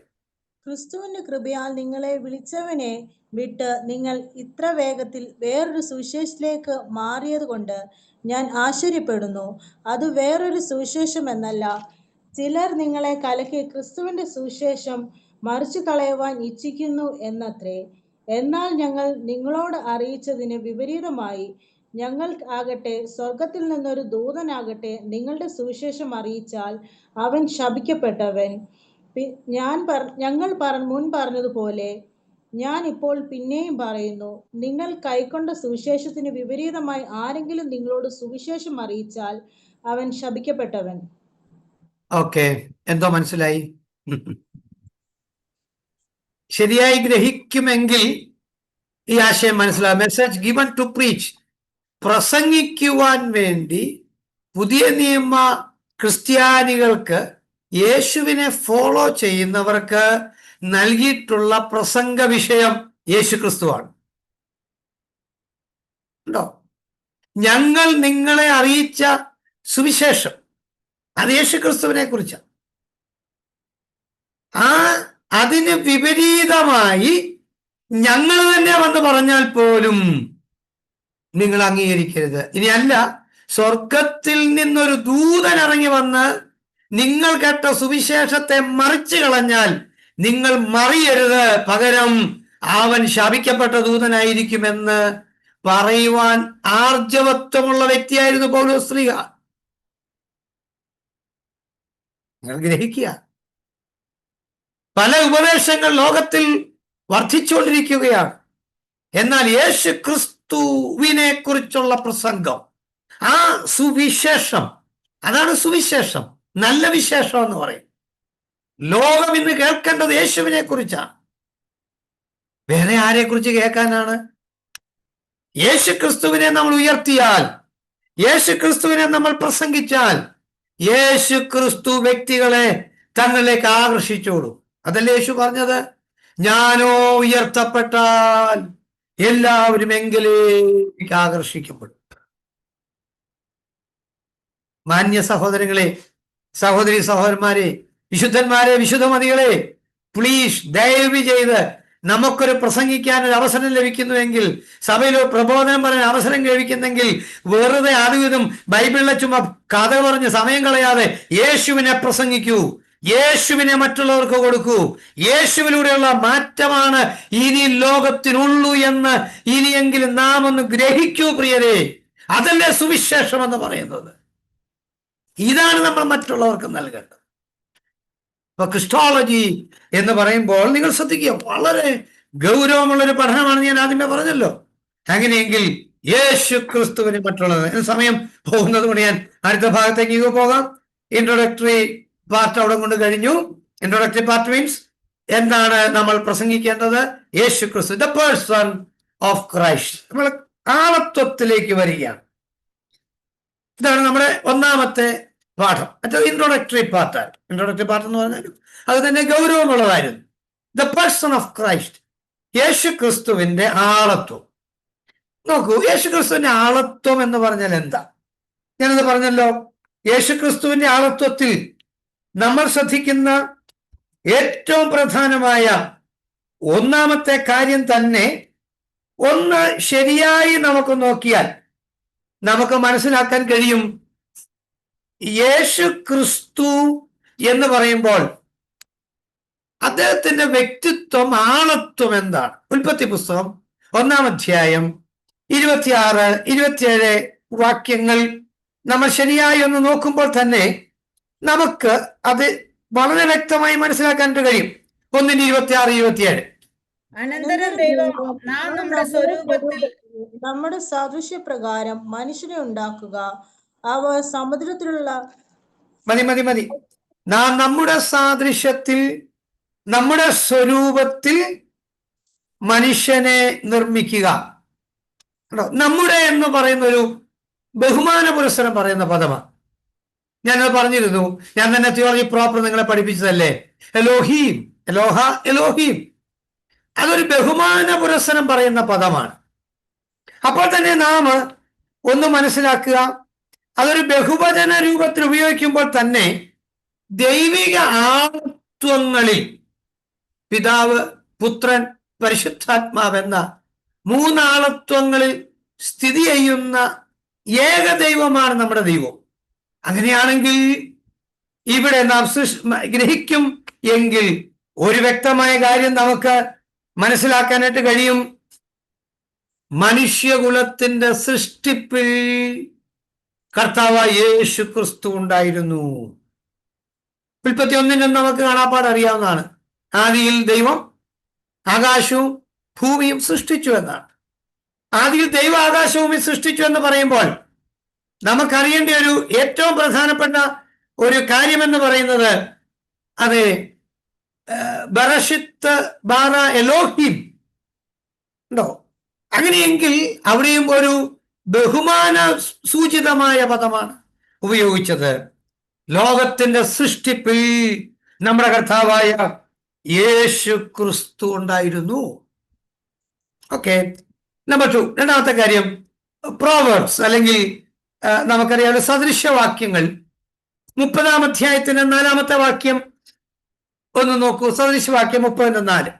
ക്രിസ്തുവിന്റെ കൃപയാൽ നിങ്ങളെ വിളിച്ചവനെ വിട്ട് നിങ്ങൾ ഇത്ര വേഗത്തിൽ വേറൊരു സുവിശേഷത്തിലേക്ക് മാറിയത് കൊണ്ട് ഞാൻ ആശ്ചര്യപ്പെടുന്നു. അത് വേറൊരു സുവിശേഷം എന്നല്ല. ചിലർ നിങ്ങളെ കലക്കി ക്രിസ്തുവിന്റെ സുവിശേഷം മറിച്ചു കളയുവാൻ ഇച്ഛിക്കുന്നു എന്നത്രേ. എന്നാൽ ഞങ്ങൾ നിങ്ങളോട് അറിയിച്ചതിന് വിപരീതമായി ഞങ്ങൾ ആകട്ടെ, സ്വർഗത്തിൽ നിന്നൊരു ദൂതനാകട്ടെ നിങ്ങളുടെ സുവിശേഷം അറിയിച്ചാൽ അവൻ ശപിക്കപ്പെട്ടവൻ. ഞങ്ങൾ മുൻ പറഞ്ഞതുപോലെ ഞാൻ ഇപ്പോൾ പിന്നെയും പറയുന്നു, നിങ്ങൾ കൈക്കൊണ്ട സുവിശേഷത്തിന് വിപരീതമായി ആരെങ്കിലും നിങ്ങളോട് സുവിശേഷം അറിയിച്ചാൽ അവൻ ശപിക്കപ്പെട്ടവൻ. ഓക്കെ, എന്തോ മനസ്സിലായി? ശരിയായി ഗ്രഹിക്കുമെങ്കിൽ ഈ ആശയം മനസ്സിലാവും. മെസ്സേജ് ഗിവൺ ടു പ്രീച്ച്, പ്രസംഗിക്കുവാൻ വേണ്ടി പുതിയ നിയമ ക്രിസ്ത്യാനികൾക്ക്, യേശുവിനെ ഫോളോ ചെയ്യുന്നവർക്ക് നൽകിയിട്ടുള്ള പ്രസംഗ വിഷയം യേശു ക്രിസ്തുവാണ്. ഉണ്ടോ? ഞങ്ങൾ നിങ്ങളെ അറിയിച്ച സുവിശേഷം അത് യേശു ക്രിസ്തുവിനെ കുറിച്ചാണ്. അതിന് വിപരീതമായി ഞങ്ങൾ തന്നെ വന്ന് പറഞ്ഞാൽ പോലും നിങ്ങൾ അംഗീകരിക്കരുത്. ഇനി അല്ല, സ്വർഗത്തിൽ നിന്നൊരു ദൂതൻ ഇറങ്ങി വന്ന് നിങ്ങൾ കേട്ട സുവിശേഷത്തെ മറിച്ചു കളഞ്ഞാൽ നിങ്ങൾ മറിയരുത്, പകരം അവൻ ശപിക്കപ്പെട്ട ദൂതനായിരിക്കുമെന്ന് പറയുവാൻ ആർജവത്വമുള്ള വ്യക്തിയായിരുന്നു പൗലോസ് ശ്ലീഹ. നിങ്ങൾ ഗ്രഹിക്കുക, പല ഉപദേശങ്ങൾ ലോകത്തിൽ വർദ്ധിച്ചുകൊണ്ടിരിക്കുകയാണ്. എന്നാൽ യേശു ക്രിസ്തുവിനെ കുറിച്ചുള്ള പ്രസംഗം, ആ സുവിശേഷം, അതാണ് സുവിശേഷം, നല്ല വിശേഷം എന്ന് പറയും. ലോകം ഇന്ന് കേൾക്കേണ്ടത് യേശുവിനെ കുറിച്ചാണ്. വേറെ ആരെ കുറിച്ച് കേൾക്കാനാണ്? യേശു ക്രിസ്തുവിനെ നമ്മൾ ഉയർത്തിയാൽ, യേശു ക്രിസ്തുവിനെ നമ്മൾ പ്രസംഗിച്ചാൽ, യേശു ക്രിസ്തു വ്യക്തികളെ തങ്ങളിലേക്ക് ആകർഷിച്ചോളൂ. അതല്ലേ യേശു പറഞ്ഞത്? ഞാനോ ഉയർത്തപ്പെട്ടാൽ എല്ലാവരും എങ്കിലേക്ക് ആകർഷിക്കപ്പെടും. മാന്യ സഹോദരങ്ങളെ, സഹോദരി സഹോദരന്മാരെ, വിശുദ്ധന്മാരെ, വിശുദ്ധമതികളെ, പ്ലീസ് ദയവ് ചെയ്ത് നമുക്കൊരു പ്രസംഗിക്കാൻ ഒരു അവസരം ലഭിക്കുന്നുവെങ്കിൽ, സഭയിൽ പ്രബോധനം പറയാൻ അവസരം ലഭിക്കുന്നെങ്കിൽ, വെറുതെ അതും ബൈബിളിലെ ചുമ്മാ കഥ പറഞ്ഞ് സമയം കളയാതെ യേശുവിനെ പ്രസംഗിക്കൂ, യേശുവിനെ മറ്റുള്ളവർക്ക് കൊടുക്കൂ. യേശുവിലൂടെയുള്ള മാറ്റമാണ് ഇനി ലോകത്തിനുള്ളൂ എന്ന് ഇനിയെങ്കിലും നാം ഒന്ന് ഗ്രഹിക്കൂ പ്രിയരെ. അതല്ലേ സുവിശേഷം എന്ന് പറയുന്നത്. ഇതാണ് നമ്മൾ മറ്റുള്ളവർക്ക് നൽകേണ്ടത്. അപ്പൊ ക്രിസ്റ്റോളജി എന്ന് പറയുമ്പോൾ നിങ്ങൾ ശ്രദ്ധിക്കുക, വളരെ ഗൗരവമുള്ളൊരു പഠനമാണ്. ഞാൻ ആദ്യമേ പറഞ്ഞല്ലോ. അങ്ങനെയെങ്കിൽ യേശു ക്രിസ്തുവിന് മറ്റുള്ളത് സമയം പോകുന്നത് കൊണ്ട് ഞാൻ അടുത്ത ഭാഗത്തേക്ക് പോകാം. ഇൻട്രോഡക്ടറി പാർട്ട് അവിടെ കൊണ്ട് കഴിഞ്ഞു. ഇൻട്രോഡക്ടറി പാർട്ട് മീൻസ് എന്താണ് നമ്മൾ പ്രസംഗിക്കേണ്ടത്? യേശു ക്രിസ്തു, ദ പേഴ്സൺ ഓഫ് ക്രൈസ്റ്റ്. നമ്മൾ ആളത്വത്തിലേക്ക് വരികയാണ്. ഇതാണ് നമ്മുടെ ഒന്നാമത്തെ പാഠം. മറ്റേ ഇൻട്രോഡക്ടറി പാർട്ടാണ്. ഇൻട്രോഡക്ടറി പാർട്ട് എന്ന് പറഞ്ഞാൽ അത് തന്നെ ഗൗരവമുള്ളതായിരുന്നു. ദ പേഴ്സൺ ഓഫ് ക്രൈസ്റ്റ്, യേശു ക്രിസ്തുവിന്റെ ആളത്വം. നോക്കൂ, യേശു ക്രിസ്തുവിന്റെ ആളത്വം എന്ന് പറഞ്ഞാൽ എന്താ? ഞാനത് പറഞ്ഞല്ലോ. യേശു ക്രിസ്തുവിന്റെ ആളത്വത്തിൽ നമ്മൾ ശ്രദ്ധിക്കുന്ന ഏറ്റവും പ്രധാനമായ ഒന്നാമത്തെ കാര്യം തന്നെ, ഒന്ന് ശരിയായി നമുക്ക് നോക്കിയാൽ നമുക്ക് മനസ്സിലാക്കാൻ കഴിയും. യേശു ക്രിസ്തു എന്ന് പറയുമ്പോൾ അദ്ദേഹത്തിന്റെ വ്യക്തിത്വം, ആളത്വം എന്താണ്? ഉൽപ്പത്തി പുസ്തകം 1-ാം അധ്യായം 26, 27 വാക്യങ്ങൾ നമ്മൾ ശരിയായി ഒന്ന് നോക്കുമ്പോൾ തന്നെ നമുക്ക് അത് വളരെ വ്യക്തമായി മനസ്സിലാക്കാൻ കഴിയും. 1:26, 27. അനന്തരം ദൈവം നാം നമ്മുടെ സ്വരൂപത്തിൽ നമ്മുടെ സാദൃശ്യപ്രകാരം മനുഷ്യനെ ഉണ്ടാക്കുക, അവ സമുദ്രത്തിലുള്ള മതി. നാം നമ്മുടെ സാദൃശ്യത്തിൽ, നമ്മുടെ സ്വരൂപത്തിൽ മനുഷ്യനെ നിർമ്മിക്കുക. നമ്മുടെ എന്ന് പറയുന്ന ഒരു ബഹുമാന പുരസ്സരം പറയുന്ന പദമാണ്. ഞാനത് പറഞ്ഞിരുന്നു. ഞാൻ തന്നെ തിയോളജി പ്രോപ്പർ നിങ്ങളെ പഠിപ്പിച്ചതല്ലേ. എലോഹീം, എലോഹ, എലോഹീം, അതൊരു ബഹുമാന പുരസ്സരം പറയുന്ന പദമാണ്. അപ്പോൾ തന്നെ നാം ഒന്ന് മനസ്സിലാക്കുക, അതൊരു ബഹുവചന രൂപത്തിൽ ഉപയോഗിക്കുമ്പോൾ തന്നെ ദൈവിക ആളത്വങ്ങളിൽ പിതാവ്, പുത്രൻ, പരിശുദ്ധാത്മാവ് എന്ന മൂന്നാളത്വങ്ങളിൽ സ്ഥിതി ചെയ്യുന്ന ഏകദൈവമാണ് നമ്മുടെ ദൈവം. അങ്ങനെയാണെങ്കിൽ ഇവിടെ നാം ഗ്രഹിക്കും എങ്കിൽ ഒരു വ്യക്തമായ കാര്യം നമുക്ക് മനസ്സിലാക്കാനായിട്ട് കഴിയും. മനുഷ്യകുലത്തിന്റെ സൃഷ്ടിപ്പിൽ കർത്താവായ യേശു ക്രിസ്തു ഉണ്ടായിരുന്നു. ഉൽപ്പത്തി 1 നമുക്ക് കാണാപ്പാട് അറിയാവുന്നതാണ്. ആദിയിൽ ദൈവം ആകാശവും ഭൂമിയും സൃഷ്ടിച്ചു എന്നാണ്. ആദിയിൽ ദൈവം ആകാശവും സൃഷ്ടിച്ചു എന്ന് പറയുമ്പോൾ നമുക്കറിയേണ്ട ഒരു ഏറ്റവും പ്രധാനപ്പെട്ട ഒരു കാര്യമെന്ന് പറയുന്നത് അത് ബറഷിത്ത് ബാറ എലോഹിം ഉണ്ടോ? അങ്ങനെയെങ്കിൽ അവിടെയും ഒരു ബഹുമാന സൂചിതമായ പദമാണ് ഉപയോഗിച്ചത്. ലോകത്തിന്റെ സൃഷ്ടിപ്പിൽ നമ്മുടെ കർത്താവായ യേശു ക്രിസ്തു ഉണ്ടായിരുന്നു. ഓക്കെ. നമ്പർ 2, രണ്ടാമത്തെ കാര്യം പ്രോവേർബ്സ് അല്ലെങ്കിൽ നമുക്കറിയാവുന്ന സദൃശവാക്യങ്ങൾ. 30-ാം അധ്യായത്തിന് 4-ാമത്തെ വാക്യം ഒന്ന് നോക്കൂ. സദൃശവാക്യം 30:4.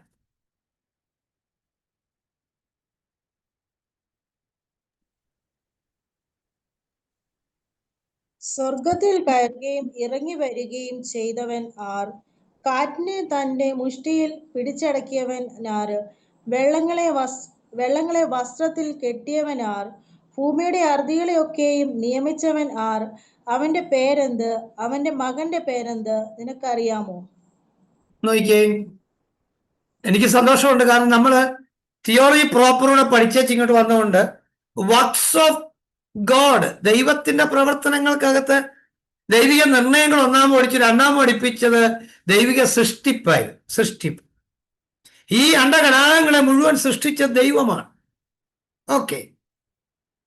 സ്വർഗത്തിൽ കയറുകയും ഇറങ്ങി വരികയും ചെയ്തവൻ ആർ? കാറ്റിനെ തന്റെ മുഷ്ടിയിൽ പിടിച്ചടക്കിയവൻ ആര്? വെള്ളങ്ങളെ വസ്ത്രത്തിൽ കെട്ടിയവൻ ആർ? ഭൂമിയുടെ അറുതികളെയൊക്കെയും നിയമിച്ചവൻ ആർ? അവന്റെ പേരെന്ത്? അവന്റെ മകന്റെ പേരെന്ത്? നിനക്കറിയാമോ? നോക്കിയേ, എനിക്ക് സന്തോഷമുണ്ട്. കാരണം നമ്മള് തിയോളജി പ്രോപ്പറൂടെ പഠിച്ചേച്ച് ഇങ്ങോട്ട് വന്നുകൊണ്ട് വർക്ക്സ് ഓഫ് ഗോഡ്, ദൈവത്തിന്റെ പ്രവർത്തനങ്ങൾക്കകത്ത് ദൈവിക നിർണയങ്ങൾ ഒന്നാം പഠിച്ചു, രണ്ടാം പഠിപ്പിച്ചത് ദൈവിക സൃഷ്ടിപ്പ്. ഈ അണ്ടകടാകങ്ങളെ മുഴുവൻ സൃഷ്ടിച്ച ദൈവമാണ്. ഓക്കെ.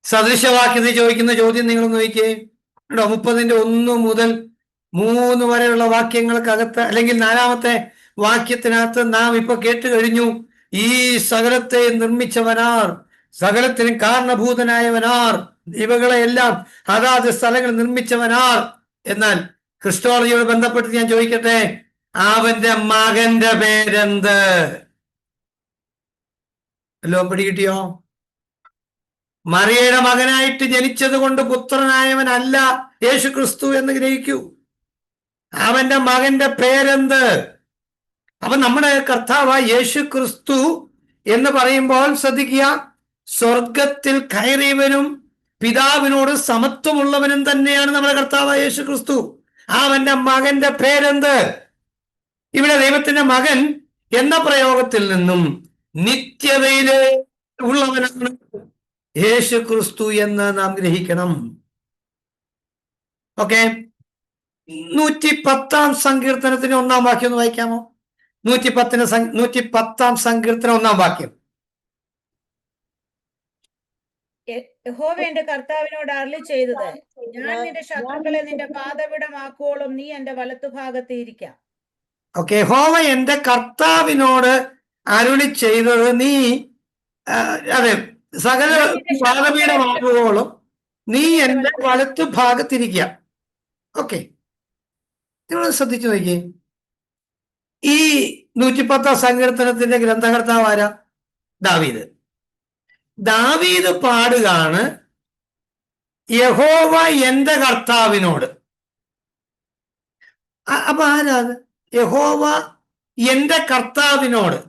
സദൃശവാക്യത്തിൽ ചോദിക്കുന്ന ചോദ്യം നിങ്ങൾ നോക്കിയേ. 30-1 മുതൽ 3 വരെയുള്ള വാക്യങ്ങൾക്കകത്ത് അല്ലെങ്കിൽ 4-ാമത്തെ വാക്യത്തിനകത്ത് നാം ഇപ്പൊ കേട്ട് കഴിഞ്ഞു. ഈ സകലത്തെ നിർമ്മിച്ചവനാർ, സകലത്തിനും കാരണഭൂതനായവനാർ, ഇവകളെല്ലാം അതാത് സ്ഥലങ്ങൾ നിർമ്മിച്ചവനാർ. എന്നാൽ ക്രിസ്റ്റോളജിയോട് ബന്ധപ്പെട്ട് ഞാൻ ചോദിക്കട്ടെ, അവന്റെ മകന്റെ പേരെന്ത്? എല്ലാം പിടികിട്ടിയോ? മറിയയുടെ മകനായിട്ട് ജനിച്ചത് കൊണ്ട് പുത്രനായവനല്ല യേശു ക്രിസ്തു എന്ന് ഗ്രഹിക്കൂ. അവന്റെ മകന്റെ പേരെന്ത്? അപ്പൊ നമ്മുടെ കർത്താവായ യേശു ക്രിസ്തു എന്ന് പറയുമ്പോൾ ശ്രദ്ധിക്കുക, സ്വർഗത്തിൽ കയറിയവനും പിതാവിനോട് സമത്വമുള്ളവനും തന്നെയാണ് നമ്മുടെ കർത്താവായ യേശു ക്രിസ്തു. അവന്റെ മകന്റെ പേരെന്ത്? ഇവിടെ ദൈവത്തിന്റെ മകൻ എന്ന പ്രയോഗത്തിൽ നിന്നും നിത്യതയിലെ ഉള്ളവനാണ് യേശു ക്രിസ്തു എന്ന് നാം ഗ്രഹിക്കണം. ഓക്കെ, 110 സങ്കീർത്തനത്തിന് 1 വാക്യം ഒന്ന് വായിക്കാമോ? 110 സങ്കീർത്തനം 1 വാക്യം. യഹോവ എന്റെ കർത്താവിനോട് അരുളി ചെയ്തത്, ഞാൻ നിന്റെ ശത്രുക്കളെ നിന്റെ പാദപിടമാക്കുവോളം നീ എന്റെ വലത്തുഭാഗത്ത് ഇരിക്കാം. ഓക്കെ, യഹോവ എന്റെ കർത്താവിനോട് അരുളി ചെയ്തത്, നീ അതെ സകല പാദപീഠമാകുവോളം നീ എന്റെ വലത്തു ഭാഗത്തിരിക്കുക. ഓക്കെ, നിങ്ങൾ ശ്രദ്ധിച്ചു നോക്കിയേ, ഈ 110 സങ്കീർത്തനത്തിന്റെ ഗ്രന്ഥകർത്താവ് ആരാ? ദാവീദ്. ദാവീദ് പാടുകയാണ്, യഹോവ എന്റെ കർത്താവിനോട്. അപ്പൊ ആരാ അത്? യഹോവ എന്റെ കർത്താവിനോട്,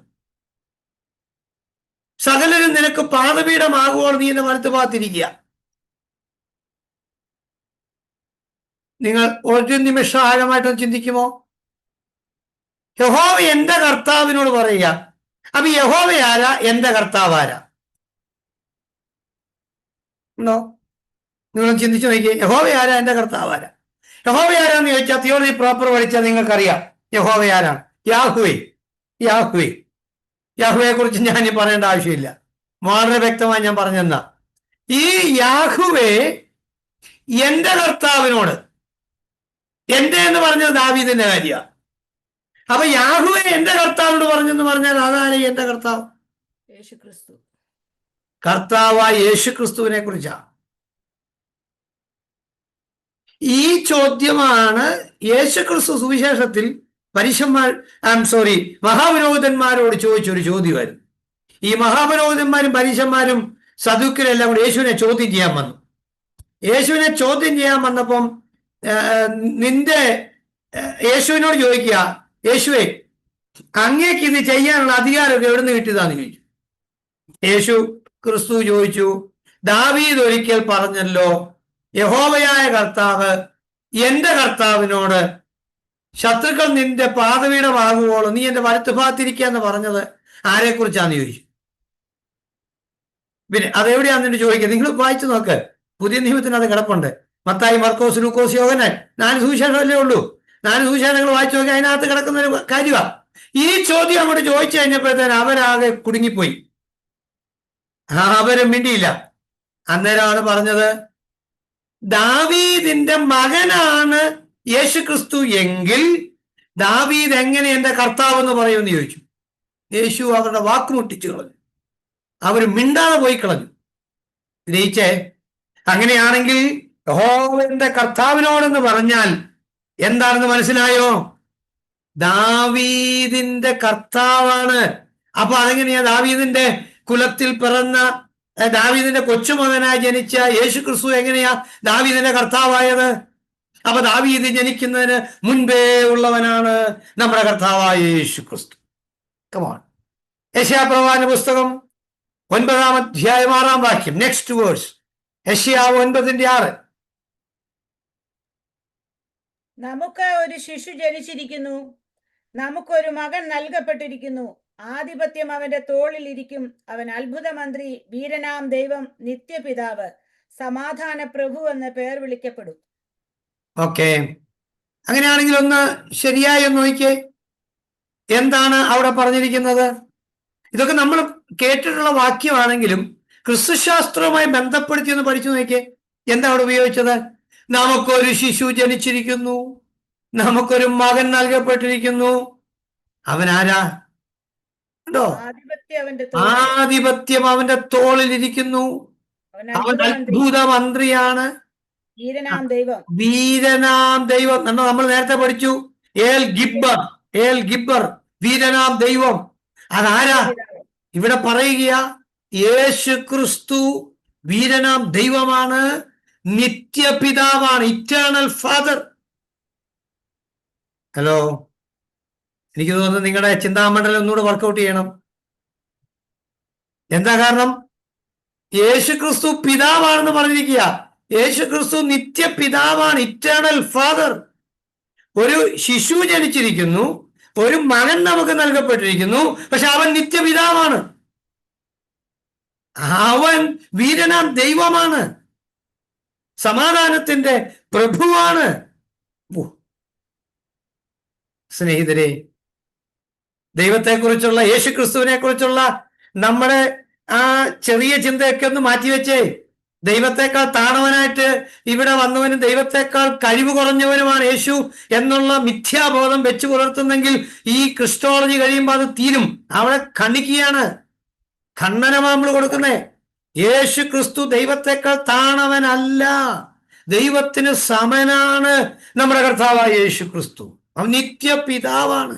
സകലരും നിനക്ക് പാദപീഠമാകുവോളം നീ എന്റെ വലത്ത് ഭാഗത്തിരിക്കുക. നിങ്ങൾ ഒരു നിമിഷം ആഴമായിട്ടൊന്ന് ചിന്തിക്കുമോ? യഹോവ എന്റെ കർത്താവിനോട് പറയുക. അപ്പൊ യഹോവ ആരാ? എന്റെ കർത്താവ് ആരാ? ഉണ്ടോ? നിങ്ങൾ ചിന്തിച്ചു നോക്കിയേ, യഹോവ ആരാ? എന്റെ കർത്താവ് ആരാ? യഹോവ ആരാന്ന് ചോദിച്ചാൽ തിയോളജി പ്രോപ്പർ പഠിച്ചാൽ നിങ്ങൾക്കറിയാം യഹോവ ആരാണ്. യാഹ്വേ. യാഹ്വേ യാഹ്വയെ കുറിച്ച് ഞാൻ പറയേണ്ട ആവശ്യമില്ല, വളരെ വ്യക്തമായി ഞാൻ പറഞ്ഞെന്നാ. ഈ യാഹ്വേ എന്റെ കർത്താവിനോട്, എന്റെ എന്ന് പറഞ്ഞത് ദാവീദിന്റെ കാര്യമാണ്. അപ്പൊ യാഹ്വേ എന്റെ കർത്താവിനോട് പറഞ്ഞെന്ന് പറഞ്ഞാൽ അതാണ് എന്റെ കർത്താവ്, യേശുക്രിസ്തു. കർത്താവായ യേശുക്രിസ്തുവിനെ കുറിച്ചാണ്. ഈ ചോദ്യമാണ് യേശുക്രിസ്തു സുവിശേഷത്തിൽ മഹാപുരോഹിതന്മാരോട് ചോദിച്ചൊരു ചോദ്യമായിരുന്നു. ഈ മഹാപുരോഹിതന്മാരും പരീശന്മാരും സദൂക്യരെല്ലാം കൂടി യേശുവിനെ ചോദ്യം ചെയ്യാൻ വന്നു. യേശുവിനെ ചോദ്യം ചെയ്യാൻ വന്നപ്പം യേശുവിനോട് ചോദിക്കുക, യേശുവേ അങ്ങേക്ക് ഇത് ചെയ്യാനുള്ള അധികാരമൊക്കെ എവിടുന്ന് കിട്ടിയതാന്ന് ചോദിച്ചു. യേശു ക്രിസ്തു ചോദിച്ചു, ദാവീദ് ഒരിക്കൽ പറഞ്ഞല്ലോ, യഹോവയായ കർത്താവ് എന്റെ കർത്താവിനോട് ശത്രുക്കൾ നിന്റെ പാദപീഠമാകുവോളം നീ എന്റെ വലത്തുഭാഗത്തിരിക്കുക എന്ന് പറഞ്ഞത് ആരെക്കുറിച്ചാന്ന് ചോദിച്ചു. പിന്നെ അതെവിടെയാണെന്ന് ചോദിക്കുക. നിങ്ങൾ വായിച്ചു നോക്ക്, പുതിയ നിയമത്തിന് അത് കിടപ്പുണ്ട്. മത്തായി, മർക്കോസ്, ലൂക്കോസ്, യോഹന്നാൻ, 4 സുവിശേഷമല്ലേ ഉള്ളൂ. 4 സുവിശേഷങ്ങൾ വായിച്ചു നോക്കി, അതിനകത്ത് കിടക്കുന്ന ഒരു കാര്യമാണ്. ഈ ചോദ്യം അങ്ങോട്ട് ചോദിച്ചു കഴിഞ്ഞപ്പോഴത്തേന് അവരാകെ കുടുങ്ങിപ്പോയി, അവരും മിണ്ടിയില്ല. അന്നേരമാണ് പറഞ്ഞത്, ദാവീദിന്റെ മകനാണ് യേശുക്രിസ്തു എങ്കിൽ ദാവീദ് എങ്ങനെ എന്റെ കർത്താവ് എന്ന് പറയുമെന്ന് ചോദിച്ചു. യേശു അവരുടെ വാക്കുമുട്ടിച്ചു കളഞ്ഞു, അവർ മിണ്ടാതെ പോയി കളഞ്ഞു. ഗ്രഹിച്ചേ? അങ്ങനെയാണെങ്കിൽ യഹോവയുടെ കർത്താവിനോടെന്ന് പറഞ്ഞാൽ എന്താണെന്ന് മനസ്സിലായോ? ദാവീദിന്റെ കർത്താവാണ്. അപ്പൊ അതെങ്ങനെയാ ദാവീദിന്റെ കുലത്തിൽ പിറന്ന, ദാവീദിന്റെ കൊച്ചുമകനായി ജനിച്ച യേശുക്രിസ്തു എങ്ങനെയാ ദാവീദിന്റെ കർത്താവായത്? അപ്പൊ ദാവീദ് ജനിക്കുന്നതിന് മുൻപേ ഉള്ളവനാണ് നമ്മുടെ കർത്താവായ യേശുക്രിസ്തു. കമോൺ, യെശയ്യാപ്രവാചന പുസ്തകം 9-ാം അധ്യായം 6-ാം വാക്യം. നെക്സ്റ്റ് വേഴ്സ്, യെശയ്യാവ് 9:6. നമുക്ക് ഒരു ശിശു ജനിച്ചിരിക്കുന്നു, നമുക്കൊരു മകൻ നൽകപ്പെട്ടിരിക്കുന്നു, ആധിപത്യം അവന്റെ തോളിൽ ഇരിക്കും. അവൻ അത്ഭുത മന്ത്രി, വീരനാം ദൈവം, നിത്യപിതാവ്, സമാധാന പ്രഭു എന്ന് പേർ വിളിക്കപ്പെടും. ഓക്കെ, അങ്ങനെയാണെങ്കിൽ ഒന്ന് ശരിയായി ഒന്ന് നോക്കിയേ, എന്താണ് അവിടെ പറഞ്ഞിരിക്കുന്നത്? ഇതൊക്കെ നമ്മൾ കേട്ടിട്ടുള്ള വാക്യമാണെങ്കിലും ക്രിസ്തുശാസ്ത്രവുമായി ബന്ധപ്പെടുത്തി ഒന്ന് പഠിച്ചു നോക്കിയേ. എന്താ അവിടെ ഉപയോഗിച്ചത്? നമുക്കൊരു ശിശു ജനിച്ചിരിക്കുന്നു, നമുക്കൊരു മകൻ നൽകപ്പെട്ടിരിക്കുന്നു. അവൻ ആരാ? ആധിപത്യം അവന്റെ തോളിലിരിക്കുന്നു. അവൻ അത്ഭുത മന്ത്രിയാണ്, വീരനാം ദൈവം. വീരനാം ദൈവം നമ്മൾ നേരത്തെ പഠിച്ചു. ഏൽ ഗിബ്ബർ, വീരനാം ദൈവം. അതാരാ? ഇവിടെ പറയുക, യേശു ക്രിസ്തു വീരനാം ദൈവമാണ്, നിത്യപിതാവാണ്, ഇറ്റേണൽ ഫാദർ. ഹലോ, എനിക്ക് തോന്നുന്നു നിങ്ങളുടെ ചിന്താമണ്ഡലം ഒന്നുകൂടെ വർക്കൗട്ട് ചെയ്യണം. എന്താ കാരണം? യേശുക്രിസ്തു പിതാവാണെന്ന് പറഞ്ഞിരിക്കുക. യേശുക്രിസ്തു നിത്യപിതാവാണ്, ഇറ്റേണൽ ഫാദർ. ഒരു ശിശു ജനിച്ചിരിക്കുന്നു, ഒരു മകൻ നമുക്ക് നൽകപ്പെട്ടിരിക്കുന്നു. പക്ഷെ അവൻ നിത്യപിതാവാണ്. അവൻ വീരനാം ദൈവമാണ്, സമാധാനത്തിന്റെ പ്രഭുവാണ്. സ്നേഹിതരെ, ദൈവത്തെക്കുറിച്ചുള്ള, യേശുക്രിസ്തുവിനെ കുറിച്ചുള്ള നമ്മുടെ ആ ചെറിയ ചിന്തയൊക്കെ ഒന്ന് മാറ്റിവെച്ചേ. ദൈവത്തെക്കാൾ താണവനായിട്ട് ഇവിടെ വന്നവനും ദൈവത്തെക്കാൾ കഴിവ് കുറഞ്ഞവനുമാണ് യേശു എന്നുള്ള മിഥ്യാബോധം വെച്ച് പുലർത്തുന്നെങ്കിൽ ഈ ക്രിസ്റ്റോളജി കഴിയുമ്പോൾ അത് തീരും. അവിടെ ഖണ്ഡിക്കുകയാണ്, ഖണ്ഡനമാണ് നമ്മൾ കൊടുക്കുന്നേ. യേശു ക്രിസ്തു ദൈവത്തെക്കാൾ താണവനല്ല, ദൈവത്തിന് സമനാണ് നമ്മുടെ കർത്താവായ യേശു ക്രിസ്തു. അവൻ നിത്യപിതാവാണ്,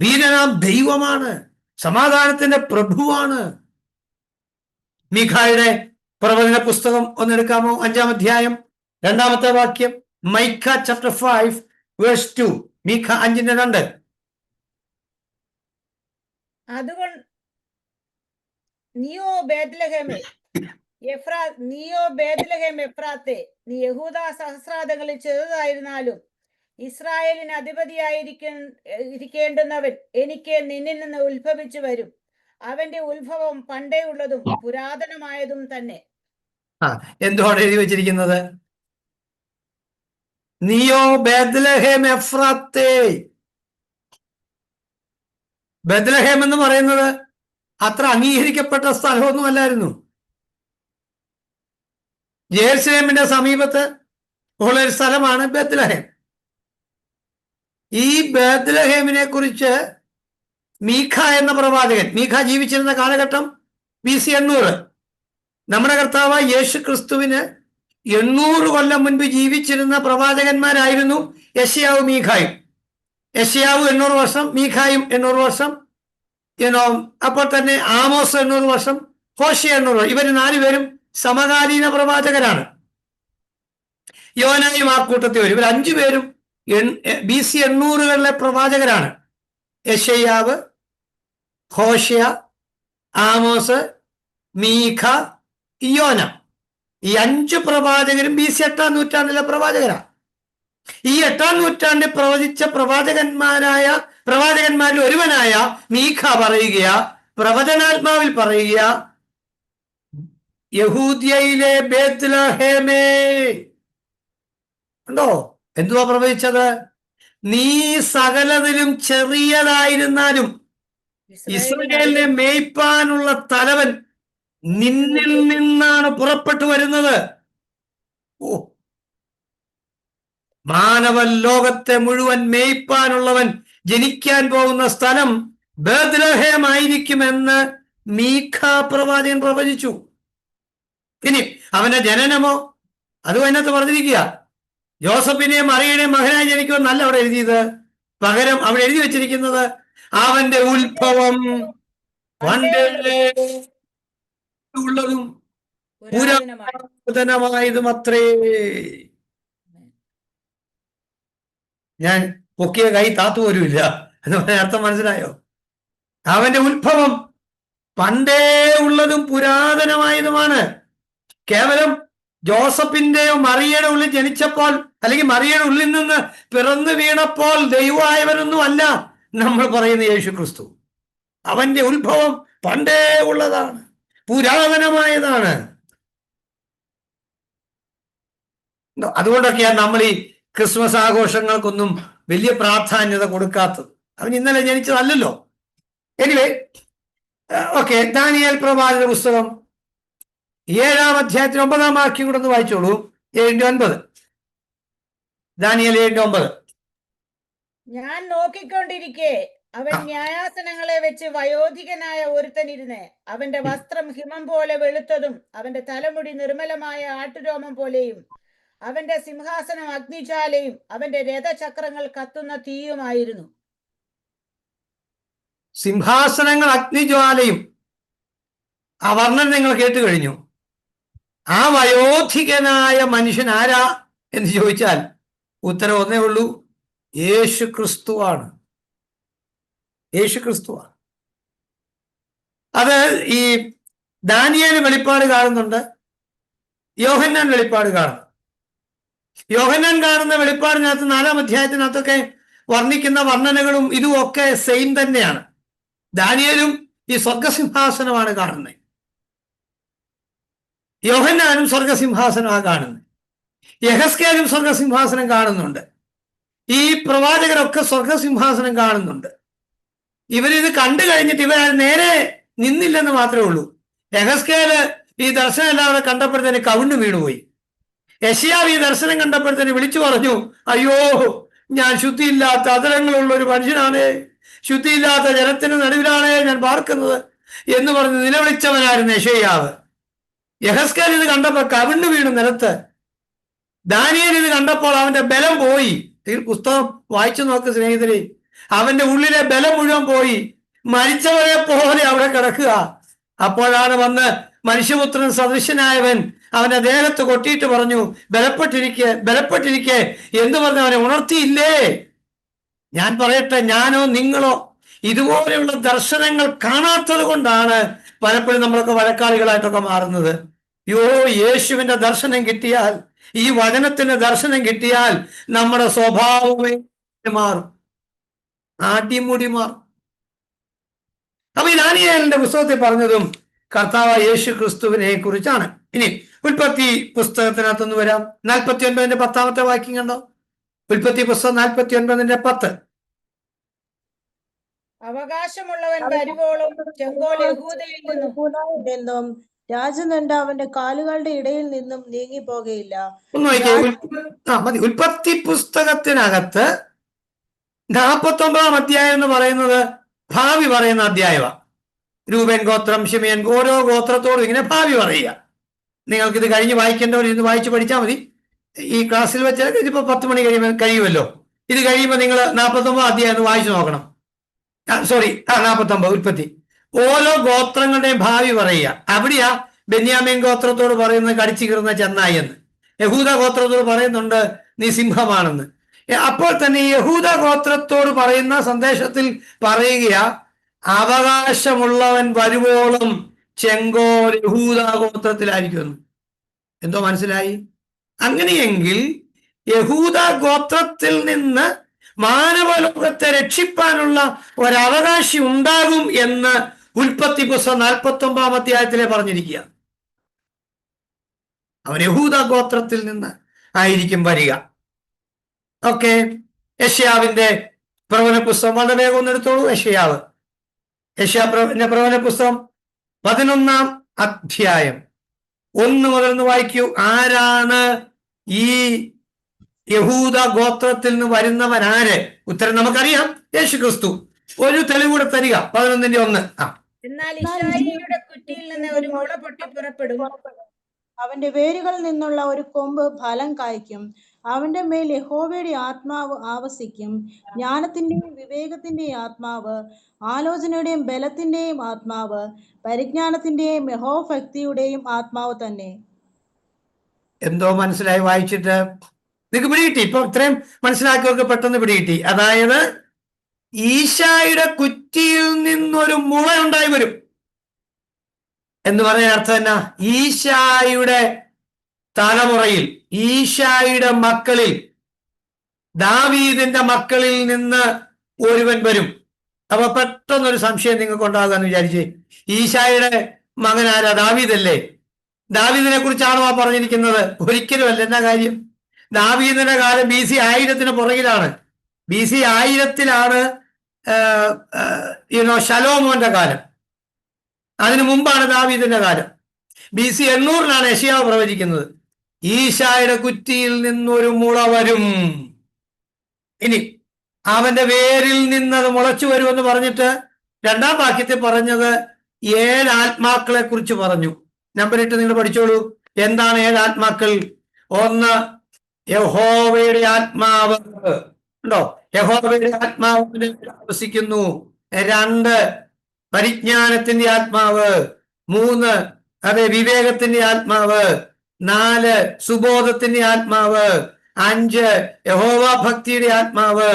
വീരനാം ദൈവമാണ്, സമാധാനത്തിന്റെ പ്രഭുവാണ്. മീഖായുടെ പ്രവചന പുസ്തകം ഒന്നെടുക്കാമോ? 5-ാം അധ്യായം 2-ാമത്തെ വാക്യം. മൈഖ ചാപ്റ്റർ 5 വേഴ്സ് 2. മീഖ 5:2. അതുകൊണ്ട് നീയോ ബേത്ലഹേമേ എഫ്രാത്തെ, നീ യഹൂദ സഹസ്രാതങ്ങളിൽ ചെറുതായിരുന്നാലും ഇസ്രായേലിന് അധിപതിയായിരിക്കേണ്ടുന്നവൻ എനിക്ക് നിന്നിൽ നിന്ന് ഉത്ഭവിച്ചു വരും. അവന്റെ ഉത്ഭവം പണ്ടേ ഉള്ളതും പുരാതനമായതും തന്നെ. എന്തുകൊണ്ട് എഴുതി വെച്ചിരിക്കുന്നത്? നീയോ ബേത്ലഹേം എഫ്രാത്തെ. ബേത്ലഹേം എന്ന് പറയുന്നത് അത്ര അംഗീകരിക്കപ്പെട്ട സ്ഥലമൊന്നും അല്ലായിരുന്നു. ജെറുസലേമിന്റെ സമീപത്ത് ഉള്ള ഒരു സ്ഥലമാണ് ബേത്ലഹേം. ഈ ബേത്ലഹേമിനെ കുറിച്ച് മീഖ എന്ന പ്രവാചകൻ, മീഖ ജീവിച്ചിരുന്ന കാലഘട്ടം BC 800. നമ്മുടെ കർത്താവ് യേശു ക്രിസ്തുവിന് 800 കൊല്ലം മുൻപ് ജീവിച്ചിരുന്ന പ്രവാചകന്മാരായിരുന്നു യെശയ്യാവും മീഖായും. യെശയ്യാവ് 800 വർഷം, മീഖായും 800 വർഷം, അപ്പോൾ തന്നെ ആമോസ് 800 വർഷം, ഹോശേയ 800 വർഷം. ഇവർ 4 പേരും സമകാലീന പ്രവാചകരാണ്. യോനായും ആ കൂട്ടത്തിൽ വരും. ഇവർ 5 പേരും BC 800-കളിലെ പ്രവാചകരാണ്. യെശയ്യാവ്, ഹോശേയ, ആമോസ്, മീഖ, യോന. ഈ 5 പ്രവാചകരും BC 8-ാം നൂറ്റാണ്ടിലെ പ്രവാചകരാണ്. ഈ 8-ാം നൂറ്റാണ്ടിൽ പ്രവചിച്ച പ്രവാചകന്മാരിൽ ഒരുവനായ മീഖ പറയുക, പ്രവചനാത്മാവിൽ പറയുക, യഹൂദ്യയിലെ ബേത്ലഹേമേ. ഉണ്ടോ? എന്തുവാ പ്രവചിച്ചത്? നീ സകലതിലും ചെറിയതായിരുന്നാലും ഇസ്രായേലിനെ മേയ്പ്പാനുള്ള തലവൻ നിന്നിൽ നിന്നാണ് പുറപ്പെട്ടു വരുന്നത്. മാനവ ലോകത്തെ മുഴുവൻ മേയ്പ്പാനുള്ളവൻ ജനിക്കാൻ പോകുന്ന സ്ഥലം ബേത്ലഹേം ആയിരിക്കുമെന്ന് മീഖ പ്രവാചകൻ പ്രവചിച്ചു. ഇനി അവന്റെ ജനനമോ? അതും അതിനകത്ത് പറഞ്ഞിരിക്കുക. ജോസഫിനെയും മറിയയുടെയും മകനായി ജനിക്കുമെന്നല്ല അവിടെ എഴുതിയത്. പകരം അവിടെ എഴുതി വെച്ചിരിക്കുന്നത് അവന്റെ ഉത്ഭവം പണ്ടേ ഉള്ളതും പുരാതനമായതും അത്രേ. ഞാൻ പൊക്കിയ കൈ താത്തു പോലുമില്ല എന്ന് പറഞ്ഞ അർത്ഥം മനസ്സിലായോ? അവന്റെ ഉത്ഭവം പണ്ടേ ഉള്ളതും പുരാതനമായതുമാണ്. കേവലം ജോസഫിന്റെയോ മറിയയുടെ ഉള്ളിൽ ജനിച്ചപ്പോൾ, അല്ലെങ്കിൽ മറിയയുടെ ഉള്ളിൽ നിന്ന് പിറന്നു വീണപ്പോൾ ദൈവമായവനൊന്നും അല്ല നമ്മൾ പറയുന്ന യേശു ക്രിസ്തു. അവന്റെ ഉത്ഭവം പണ്ടേ ഉള്ളതാണ്, പുരാതനമായതാണ്. അതുകൊണ്ടൊക്കെയാണ് നമ്മൾ ഈ ക്രിസ്മസ് ആഘോഷങ്ങൾക്കൊന്നും വലിയ പ്രാധാന്യത കൊടുക്കാത്തത്. അവൻ ഇന്നലെ ജനിച്ചതല്ലല്ലോ. Anyway, okay. ദാനിയേൽ പ്രവാചക പുസ്തകം 7-ാം അധ്യായത്തിൽ 9-ാം വാക്യം കൂടെ ഒന്ന് വായിച്ചോളൂ. 7:9. ദാനിയേൽ 7:9. ഞാൻ നോക്കിക്കൊണ്ടിരിക്കെ അവൻ ന്യായാസനങ്ങളെ വെച്ച് വയോധികനായ ഒരുത്തനിരുന്ന്, അവന്റെ വസ്ത്രം ഹിമം പോലെ വെളുത്തതും അവന്റെ തലമുടി നിർമ്മലമായ ആട്ടുരോമം പോലെയും അവന്റെ സിംഹാസനം അഗ്നിജ്വാലയും അവന്റെ രഥചക്രങ്ങൾ കത്തുന്ന തീയുമായിരുന്നു. സിംഹാസനങ്ങൾ അഗ്നിജ്വാലയും. ആ വർണ്ണന നിങ്ങൾ കേട്ട് കഴിഞ്ഞു. ആ വയോധികനായ മനുഷ്യൻ ആരാ എന്ന് ചോദിച്ചാൽ ഉത്തരം ഒന്നേ ഉള്ളൂ, യേശു ക്രിസ്തുവാണ്. യേശു ക്രിസ്തുവാണ്. അത് ഈ ദാനിയേൽ വെളിപ്പാട് കാണുന്നുണ്ട്, യോഹന്നാൻ വെളിപ്പാട് കാണുന്നു. യോഹന്നാൻ കാണുന്ന വെളിപ്പാടിനകത്ത് 4-ാം അധ്യായത്തിനകത്തൊക്കെ വർണ്ണിക്കുന്ന വർണ്ണനകളും ഇതും ഒക്കെ സെയിം തന്നെയാണ്. ദാനിയേലും ഈ സ്വർഗസിംഹാസനമാണ് കാണുന്നത്, യോഹന്നാനും സ്വർഗസിംഹാസനമാണ് കാണുന്നത്, യഹസ്കേലും സ്വർഗസിംഹാസനം കാണുന്നുണ്ട്, ഈ പ്രവാചകരൊക്കെ സ്വർഗസിംഹാസനം കാണുന്നുണ്ട്. ഇവരിത് കണ്ടു കഴിഞ്ഞിട്ട് ഇവർ നേരെ നിന്നില്ലെന്ന് മാത്രമേ ഉള്ളൂ. യഹസ്കേല് ഈ ദർശനം എല്ലാവരും കണ്ടപ്പോഴത്തേന് കവിണ്ണു വീണുപോയി. യെശയ്യാവ് ഈ ദർശനം കണ്ടപ്പോഴത്തേന് വിളിച്ചു പറഞ്ഞു, അയ്യോ, ഞാൻ ശുദ്ധിയില്ലാത്ത അതരങ്ങളുള്ള ഒരു മനുഷ്യനാണ്, ശുദ്ധിയില്ലാത്ത ജനത്തിന് നടുവിലാണ് ഞാൻ പാർക്കുന്നത് എന്ന് പറഞ്ഞ് നിലവിളിച്ചവനായിരുന്നു യെശയ്യാവ്. യഹസ്കേൽ ഇത് കണ്ടപ്പോൾ കവിണ്ണു വീണു നിലത്ത്. ദാനിയേൽ ഇത് കണ്ടപ്പോൾ അവന്റെ ബലം പോയി. ഈ പുസ്തകം വായിച്ചു നോക്ക് സ്നേഹിതരെ, അവന്റെ ഉള്ളിലെ ബലം മുഴുവൻ പോയി, മരിച്ചവരെ പോലെ അവിടെ കിടക്കുക. അപ്പോഴാണ് വന്ന് മനുഷ്യപുത്രൻ സദൃശനായവൻ അവന്റെ ദേഹത്ത് കൊട്ടിയിട്ട് പറഞ്ഞു, ബലപ്പെട്ടിരിക്കെ ബലപ്പെട്ടിരിക്കെ എന്ന് പറഞ്ഞ് അവനെ ഉണർത്തിയില്ലേ? ഞാൻ പറയട്ടെ, ഞാനോ നിങ്ങളോ ഇതുപോലെയുള്ള ദർശനങ്ങൾ കാണാത്തത് കൊണ്ടാണ് പലപ്പോഴും നമ്മളൊക്കെ വഴക്കാളികളായിട്ടൊക്കെ മാറുന്നത്. യേശുവിന്റെ ദർശനം കിട്ടിയാൽ, ഈ വചനത്തിന്റെ ദർശനം കിട്ടിയാൽ നമ്മുടെ സ്വഭാവമേ മാറും, അടിമുടി മാറും. അപ്പൊ ഈ ദാനിയേലിന്റെ പുസ്തകത്തിൽ പറഞ്ഞതും കർത്താവ് യേശു ക്രിസ്തുവിനെ കുറിച്ചാണ്. ഇനി ഉൽപ്പത്തി പുസ്തകത്തിനകത്തൊന്ന് വരാം. 49 10 വാക്യം കണ്ടോ? ഉൽപ്പത്തി പുസ്തകം 49:10. അവകാശമുള്ളവൻ വരുവോളം ചെങ്കോൽ യഹൂദയിൽ നിന്നും രാജദണ്ഡ അവന്റെ കാലുകളുടെ ഇടയിൽ നിന്നും നീങ്ങി പോകയില്ല. ഒന്ന് നോക്കിയേ, മതി. ഉൽപ്പത്തി പുസ്തകത്തിനകത്ത് 49 അധ്യായം എന്ന് പറയുന്നത് ഭാവി പറയുന്ന അധ്യായമാണ്. രൂപൻ ഗോത്രം, ശിമയൻ, ഓരോ ഗോത്രത്തോടും ഇങ്ങനെ ഭാവി പറയുക. നിങ്ങൾക്കിത് കഴിഞ്ഞ് വായിക്കേണ്ടവർ ഇന്ന് വായിച്ച് പഠിച്ചാൽ മതി. ഈ ക്ലാസ്സിൽ വെച്ചാൽ ഇതിപ്പോൾ 10 മണി കഴിയുമല്ലോ. ഇത് കഴിയുമ്പോൾ നിങ്ങൾ 49 അധ്യായം വായിച്ചു നോക്കണം. 49 ഉൽപ്പത്തി. ഓരോ ഗോത്രങ്ങളുടെയും ഭാവി പറയുക. അവിടെയാ ബെന്യാമീൻ ഗോത്രത്തോട് പറയുന്നത് കടിച്ചു കീറുന്ന ചെന്നായി എന്ന്. യഹൂദ ഗോത്രത്തോട് പറയുന്നുണ്ട് നീ സിംഹമാണെന്ന്. അപ്പോൾ തന്നെ യഹൂദ ഗോത്രത്തോട് പറയുന്ന സന്ദേശത്തിൽ പറയുക, അവകാശമുള്ളവൻ വരുവോളം ചെങ്കോൽ യഹൂദ ഗോത്രത്തിലായിരിക്കുമെന്ന്. എന്തോ മനസ്സിലായി? അങ്ങനെയെങ്കിൽ യഹൂദ ഗോത്രത്തിൽ നിന്ന് മാനവലോകത്തെ രക്ഷിപ്പാനുള്ള ഒരവകാശി ഉണ്ടാകും എന്ന് ഉൽപ്പത്തി പുസ്തകം 49 അധ്യായത്തിലെ പറഞ്ഞിരിക്കുക. അവൻ യഹൂദ ഗോത്രത്തിൽ നിന്ന് ആയിരിക്കും വരിക. ഓക്കെ, യെശയ്യാവിന്റെ പ്രവചന പുസ്തകം വളരെ വേഗം ഒന്നെടുത്തോളൂ. യെശയ്യാവിന്റെ പ്രവചന പുസ്തകം 11 അധ്യായം 1 മുതൽ വായിക്കൂ. ആരാണ് ഈ യഹൂദ ഗോത്രത്തിൽ നിന്ന് വരുന്നവൻ? ആര്? ഉത്തരം നമുക്കറിയാം, യേശു ക്രിസ്തു. ഒരു തെളിവൂടെ തരിക. 11:1. എന്നാൽ ഇസ്രായേലിയുടെ കുറ്റിയിൽ നിന്ന് ഒരു മുള പൊട്ടി പുറപ്പെടും, അവന്റെ വേരുകളിൽ നിന്നുള്ള ഒരു കൊമ്പ് ഫലം കായ്ക്കും. അവന്റെ മേൽ യഹോവയുടെ ആത്മാവ് ആവസിക്കും, ജ്ഞാനത്തിന്റെയും വിവേകത്തിന്റെയും ആത്മാവ്, ആലോചനയുടെയും ബലത്തിന്റെയും ആത്മാവ്, പരിജ്ഞാനത്തിന്റെയും യഹോഭക്തിയുടെയും ആത്മാവ് തന്നെ. എന്തോ മനസ്സിലായി വായിച്ചിട്ട്? നിങ്ങൾക്ക് പിടികിട്ടി? ഇപ്പൊ ഇത്രയും മനസ്സിലാക്കിയവർക്ക് പെട്ടെന്ന് പിടികിട്ടി. അതായത് ഈശായുടെ കുറ്റിയിൽ നിന്നൊരു മുള ഉണ്ടായി വരും എന്ന് പറയുന്ന അർത്ഥം എന്നാ? ഈശായുടെ തലമുറയിൽ, ഈശായുടെ മക്കളിൽ, ദാവീദിന്റെ മക്കളിൽ നിന്ന് ഒരുവൻ വരും. അപ്പൊ പെട്ടെന്നൊരു സംശയം നിങ്ങൾക്ക് ഉണ്ടാകാന്ന് വിചാരിച്ചേ, ഈശായുടെ മകൻ ആരാ? ദാവീദല്ലേ? ദാവീദിനെ കുറിച്ചാണോ ആ പറഞ്ഞിരിക്കുന്നത്? ഒരിക്കലും അല്ല. എന്നാ കാര്യം? ദാവീദിന്റെ കാലം BC 1000 പുറകിലാണ്. BC 1000 ശലോമോന്റെ കാലം. അതിനു മുമ്പാണ് ദാവീദിന്റെ കാലം. BC 800 യെശയ്യാവ് പ്രവചിക്കുന്നത്. ഈശായുടെ കുറ്റിയിൽ നിന്നൊരു മുള വരും. ഇനി അവന്റെ വേരിൽ നിന്നത് മുളച്ചു വരുമെന്ന് പറഞ്ഞിട്ട് 2-ാം വാക്യത്തിൽ പറഞ്ഞത് 7 ആത്മാക്കളെ കുറിച്ച് പറഞ്ഞു. നമ്പർ 8 നിങ്ങൾ പഠിച്ചോളൂ. എന്താണ് 7 ആത്മാക്കൾ? 1 യഹോവയുടെ ആത്മാവ് ഉണ്ടോ? യഹോവയുടെ ആത്മാവ് വസിക്കുന്നു. 2 പരിജ്ഞാനത്തിന്റെ ആത്മാവ്. 3 വിവേകത്തിന്റെ ആത്മാവ്. 4 സുബോധത്തിന്റെ ആത്മാവ്. 5 യഹോവ ഭക്തിയുടെ ആത്മാവ്.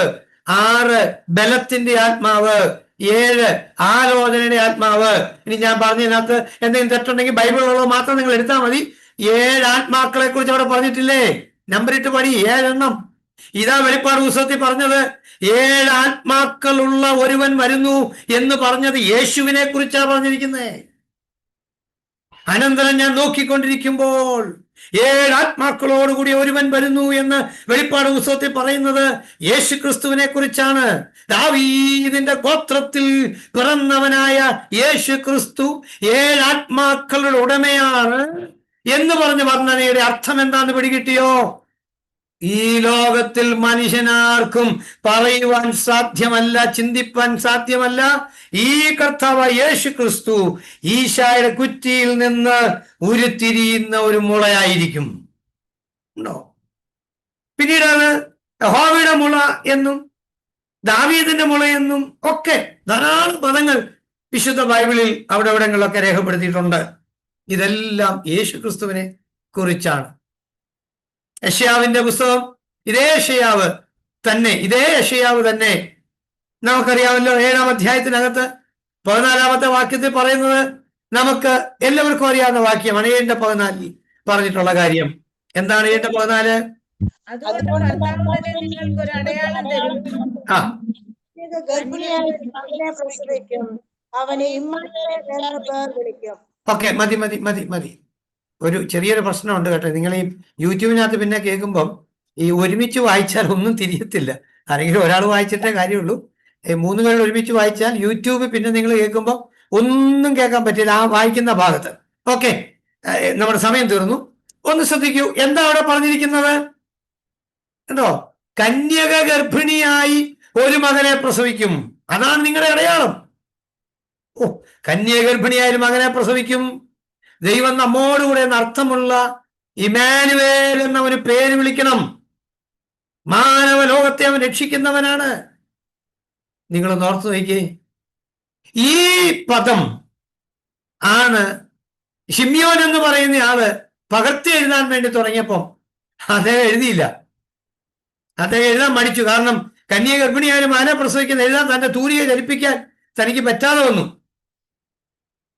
6 ബലത്തിന്റെ ആത്മാവ്. 7 ആലോചനയുടെ ആത്മാവ്. ഇനി ഞാൻ പറഞ്ഞതിനകത്ത് എന്തെങ്കിലും തെറ്റുണ്ടെങ്കിൽ ബൈബിളുള്ളത് മാത്രം നിങ്ങൾ എടുത്താൽ മതി. 7 ആത്മാക്കളെ കുറിച്ച് അവിടെ പറഞ്ഞിട്ടില്ലേ? നമ്പർ 8 പടി. 7 എണ്ണം. ഇതാ വെളിപ്പാട് പുസ്തകത്തിൽ പറഞ്ഞത് 7 ആത്മാക്കളുള്ള ഒരുവൻ വരുന്നു എന്ന് പറഞ്ഞത് യേശുവിനെ കുറിച്ചാണ് പറഞ്ഞിരിക്കുന്നത്. അനന്തരം ഞാൻ നോക്കിക്കൊണ്ടിരിക്കുമ്പോൾ 7 ആത്മാക്കളോടുകൂടി ഒരുവൻ വരുന്നു എന്ന് വെളിപ്പാട് പുസ്തകത്തിൽ പറയുന്നത് യേശു ക്രിസ്തുവിനെ കുറിച്ചാണ്. ദാവീദിന്റെ ഗോത്രത്തിൽ പിറന്നവനായ യേശു ക്രിസ്തു 7 ആത്മാക്കളുടെ ഉടമയാണ് എന്ന് പറഞ്ഞ വർണ്ണനയുടെ അർത്ഥം എന്താന്ന് പിടികിട്ടിയോ? ഈ ലോകത്തിൽ മനുഷ്യനാർക്കും പറയുവാൻ സാധ്യമല്ല, ചിന്തിപ്പാൻ സാധ്യമല്ല. ഈ കർത്താവ് യേശു ക്രിസ്തു ഈശായുടെ കുറ്റിയിൽ നിന്ന് ഉരുത്തിരിയുന്ന ഒരു മുളയായിരിക്കും. ഉണ്ടോ? പിന്നീട് അത് യഹോവയുടെ മുള എന്നും ദാവീദിന്റെ മുള എന്നും ഒക്കെ ധാരാളം പദങ്ങൾ വിശുദ്ധ ബൈബിളിൽ അവിടെ എവിടങ്ങളിലൊക്കെ രേഖപ്പെടുത്തിയിട്ടുണ്ട്. ഇതെല്ലാം യേശു ക്രിസ്തുവിനെ കുറിച്ചാണ്. യെശയ്യാവിന്റെ പുസ്തകം ഇതേ യെശയ്യാവ് തന്നെ നമുക്കറിയാമല്ലോ. 7-ാം അധ്യായത്തിനകത്ത് 14-ാമത്തെ വാക്യത്തിൽ പറയുന്നത് നമുക്ക് എല്ലാവർക്കും അറിയാവുന്ന വാക്യമാണ്. 7:14 പറഞ്ഞിട്ടുള്ള കാര്യം എന്താണ്? 7:14 അതുകൊണ്ട് കർത്താവ് തന്നെ നിങ്ങൾക്ക് ഒരു അടയാളം തരും. ഗർഭിണിയായ മകനെ പ്രസവിക്കും, അവനെ ഇമ്മാനുവേൽ എന്ന് പേർ വിളിക്കും. ഓക്കെ, മതി. ഒരു ചെറിയൊരു പ്രശ്നമുണ്ട് കേട്ടോ. നിങ്ങൾ ഈ യൂട്യൂബിനകത്ത് പിന്നെ കേൾക്കുമ്പം ഈ ഒരുമിച്ച് വായിച്ചാൽ ഒന്നും തിരിയത്തില്ല. ആരെങ്കിലും ഒരാൾ വായിച്ചിട്ടേ കാര്യമുള്ളൂ. 3 പേർ ഒരുമിച്ച് വായിച്ചാൽ യൂട്യൂബ് പിന്നെ നിങ്ങൾ കേൾക്കുമ്പോൾ ഒന്നും കേൾക്കാൻ പറ്റില്ല ആ വായിക്കുന്ന ഭാഗത്ത്. ഓക്കെ, നമ്മുടെ സമയം തീർന്നു. ഒന്ന് ശ്രദ്ധിക്കൂ, എന്താ അവിടെ പറഞ്ഞിരിക്കുന്നത്? കണ്ടോ? കന്യക ഗർഭിണിയായി ഒരു മകനെ പ്രസവിക്കും. അതാണ് നിങ്ങളുടെ അടയാളം. കന്യക ഗർഭിണിയായ ഒരു മകനെ പ്രസവിക്കും. ദൈവം നമ്മോടുകൂടെ അർത്ഥമുള്ള ഇമ്മാനുവേൽ എന്നവന് പേര് വിളിക്കണം. മാനവ ലോകത്തെ അവൻ രക്ഷിക്കുന്നവനാണ്. നിങ്ങളൊന്ന് ഓർത്തു നോക്കിയേ. ഈ പദം ആണ് ശിമ്യോൻ എന്ന് പറയുന്ന ആള് പകർത്തി എഴുതാൻ വേണ്ടി തുടങ്ങിയപ്പോൾ അദ്ദേഹം എഴുതിയില്ല. അദ്ദേഹം എഴുതാൻ മടിച്ചു. കാരണം കന്യക ഗർഭിണിയായ മകനെ പ്രസവിക്കുന്ന എഴുതാൻ തന്റെ തൂലിക ചലിപ്പിക്കാൻ തനിക്ക് പറ്റാതെ വന്നു.